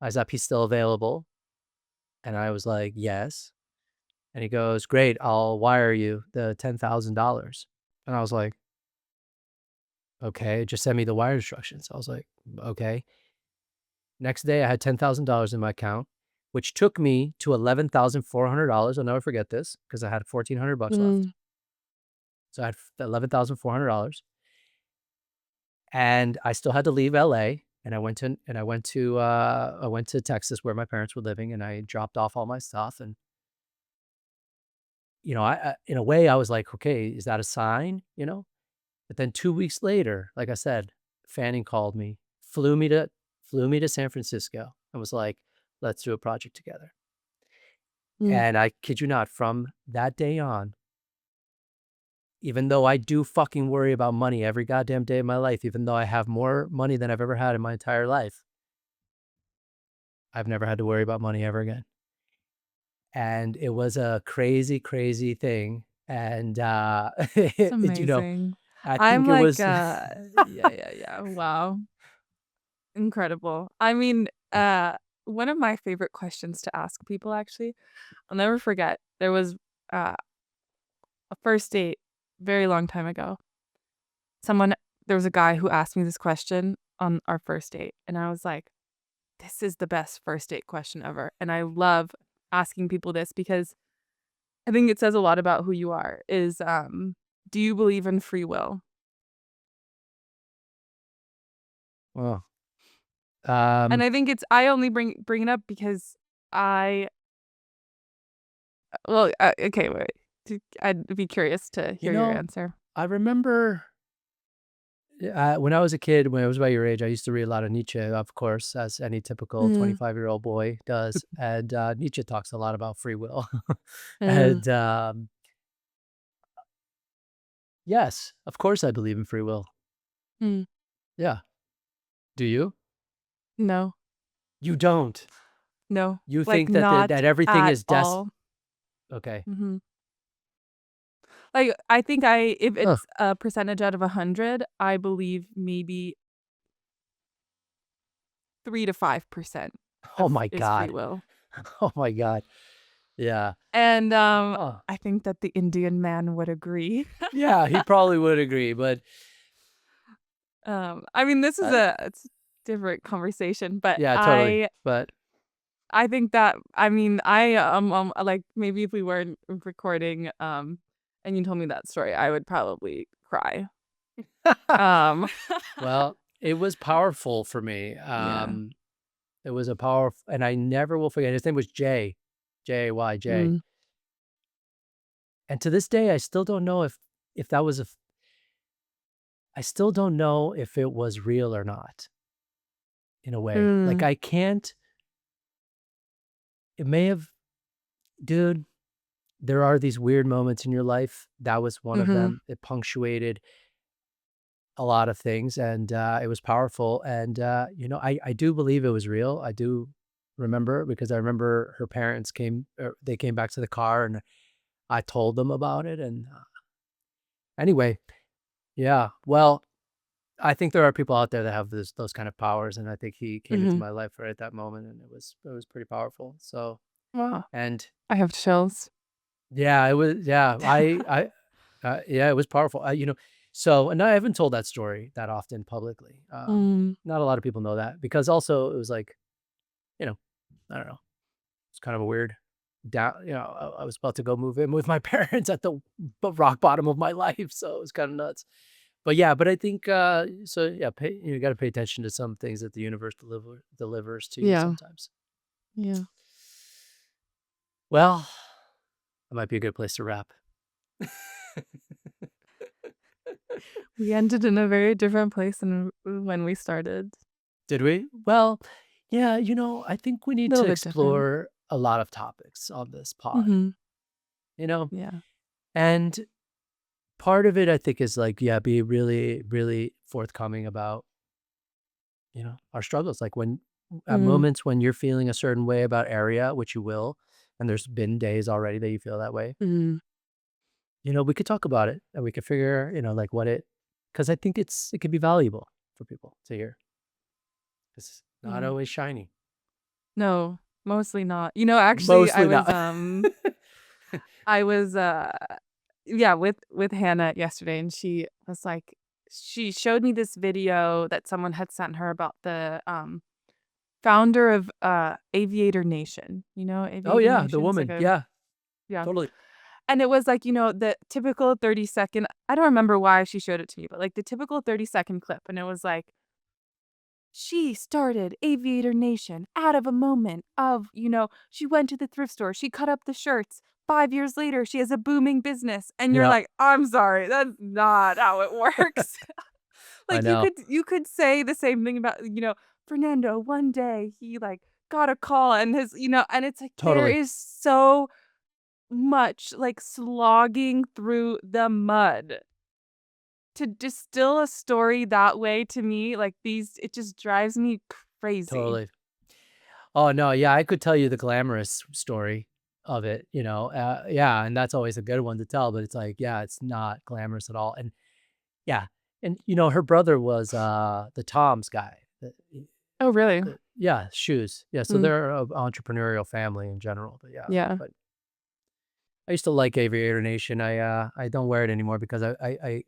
Is that piece still available?" And I was like, "Yes." And he goes, "Great, I'll wire you the $10,000." And I was like, "Okay, just send me the wire instructions." I was like, "Okay." Next day, I had $10,000 in my account, which took me to $11,400. I'll never forget this because I had 1,400 bucks left. Mm. So I had $11,400, and I still had to leave LA. And I went to Texas where my parents were living, and I dropped off all my stuff. And I in a way I was like, okay, is that a sign? But then 2 weeks later, like I said, Fanning called me, flew me to San Francisco, and was like, let's do a project together. Mm. And I kid you not, from that day on, even though I do fucking worry about money every goddamn day of my life, even though I have more money than I've ever had in my entire life, I've never had to worry about money ever again. And it was a crazy, crazy thing. And, It's you know, amazing. I I'm think it like, was, yeah. Wow. Incredible. I mean, one of my favorite questions to ask people, actually, I'll never forget. There was a first date very long time ago. There was a guy who asked me this question on our first date, and I was like, this is the best first date question ever. And I love asking people this because I think it says a lot about who you are. Do you believe in free will? well, And I think I only bring it up because I well, okay, wait. I'd be curious to you hear your know, answer. I remember when I was a kid, when I was about your age, I used to read a lot of Nietzsche, of course, as any typical Mhm. 25-year-old boy does. And Nietzsche talks a lot about free will. Uh, And yes, of course, I believe in free will. mm, Yeah. Do you? no. You don't. No. You Like, think that not that everything at is all. okay. Mhm. Like, I think if Huh. it's a percentage out of 100, I believe maybe 3 to 5% Oh my is free God. will. Oh my God. Yeah. And, Huh. I think that the Indian man would agree. Yeah, he probably would agree, but I mean, uh, it's a different conversation, but yeah, totally. But I think that I mean, like, maybe if we weren't recording, and you told me that story, I would probably cry. Um, well, it was powerful for me. yeah. It was a powerful, and I never will forget. His name was Jay, Jay. Mm. And to this day, I still don't know if that was I still don't know if it was real or not, in a way. Like, Mm. I can't, it may have, dude, there are these weird moments in your life. That was one of Mhm. them. It punctuated a lot of things, and it was powerful. And I do believe it was real. I do remember, because I remember her parents they came back to the car, and I told them about it. And anyway, yeah. Well, I think there are people out there that have those kind of powers, and I think he came into Mhm. my life right at that moment, and it was pretty powerful. So, Wow. and I have chills. yeah, it was, yeah, yeah, it was powerful. So, and I haven't told that story that often publicly. Mm. Not a lot of people know that, because also it was like, you know, I don't know, it's kind of a weird down. I was about to go move in with my parents at the rock bottom of my life, so it was kind of nuts. But yeah, but I think so. Yeah, you got to pay attention to some things that the universe delivers to you Yeah. sometimes. Yeah. Well, that might be a good place to wrap. We ended in a very different place than when we started. Did we? Well, Yeah, you know, I think we A need little to bit different. explore a lot of topics on this pod, Mhm. you know? Yeah. And part of it, I think, is like, yeah, be really, really forthcoming about, our struggles. Like when at Mhm. moments when you're feeling a certain way about area, which you will, and there's been days already that you feel that way, Mhm. we could talk about it and we could figure, like because I think it could be valuable for people to hear. It's not Mhm. always shiny. No, mostly not. Actually, Mostly not. I was, yeah, with Hannah yesterday, and she was like she showed me this video that someone had sent her about the, founder of, Aviator Nation. You know Oh Aviator yeah, the Nation? It's like woman. a Yeah, yeah. totally. And it was like, the typical 30-second. I don't remember why she showed it to me, but, like, the typical 30-second clip, and it was like, "She started Aviator Nation out of a moment of, she went to the thrift store, she cut up the shirts. 5 years later, she has a booming business." And you're Yeah, like, "I'm sorry, that's not how it works." I Like, know. you could say the same thing about, Fernando. One day, he, like, got a call and and it's like, there Totally, is so much, like, slogging through the mud. To distill a story that way to me, like, it just drives me crazy. totally. Oh no, yeah, I could tell you the glamorous story of it, yeah, and that's always a good one to tell, but it's like, yeah, it's not glamorous at all, and yeah, and her brother was the Tom's guy. Oh, really? Yeah, shoes. Yeah, so Mm, they're a entrepreneurial family in general, but yeah, yeah. but I used to like Aviator Nation. I don't wear it anymore because I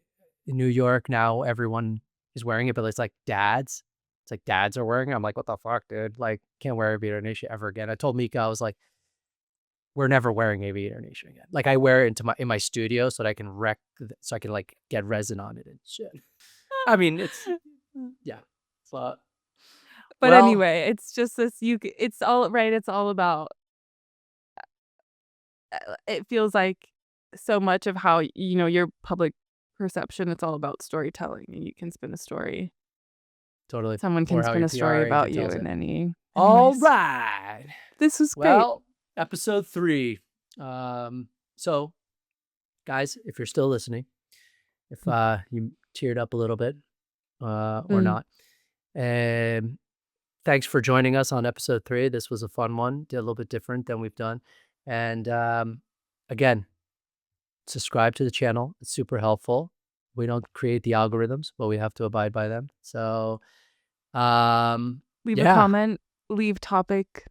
in New York now everyone is wearing it, but it's like dads. It's like dads are wearing it. I'm like, what the fuck, dude? Like, can't wear Aviator Nation ever again. I told Mika, I was like, we're never wearing Aviator Nation again. Like, I wear it in my studio so that I can so I can like get resin on it and shit. I mean, yeah. So, But well, anyway, it's just this it's all right, it's all about it feels like so much of how, your public perception, it's all about storytelling, and you can spin a story. totally. Someone can Or how spin your a story PR about agent you tells in it. any All ways. right. This was great. Well, episode 3. So guys, if you're still listening, if you teared up a little bit, or Mm. not, um, thanks for joining us on episode 3. This was a fun one, did a little bit different than we've done. And again, subscribe to the channel. It's super helpful. We don't create the algorithms, but we have to abide by them. So, Leave a yeah, comment, leave topic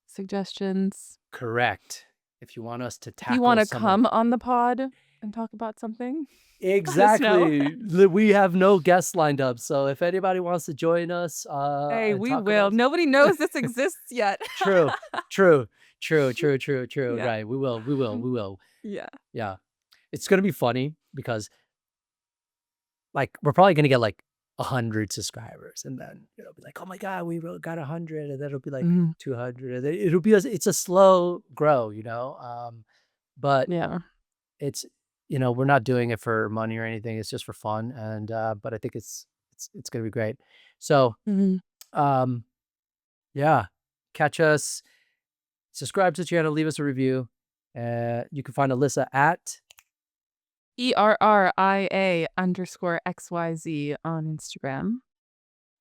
suggestions. correct. If you want us to If you tackle wanna some of come on the pod and talk about something, let us know. exactly. We have no guests lined up. So if anybody wants to join us Hey, and we talk will. about Nobody knows this exists yet. true, true, true, true, true, true. Yeah. Right. We will. We will. Mm, We will. yeah. Yeah. It's gonna be funny because like we're probably gonna get like 100 subscribers and then it'll be like, oh my God, got 100, and then it'll be like Mhm. 200. And then it'll be it's a slow grow, but Yeah. it's we're not doing it for money or anything. It's just for fun. And but I think it's gonna be great. So Mhm. um yeah, catch us, subscribe to the channel, leave us a review. You can find Alyssa at ERRIA_XYZ on Instagram.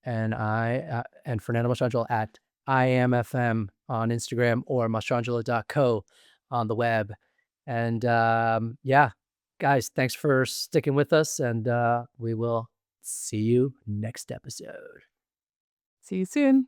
and Fernando Mastrangelo at IamFM on Instagram or mastrangelo.co on the web. And yeah, guys, thanks for sticking with us, and we will see you next episode. See you soon.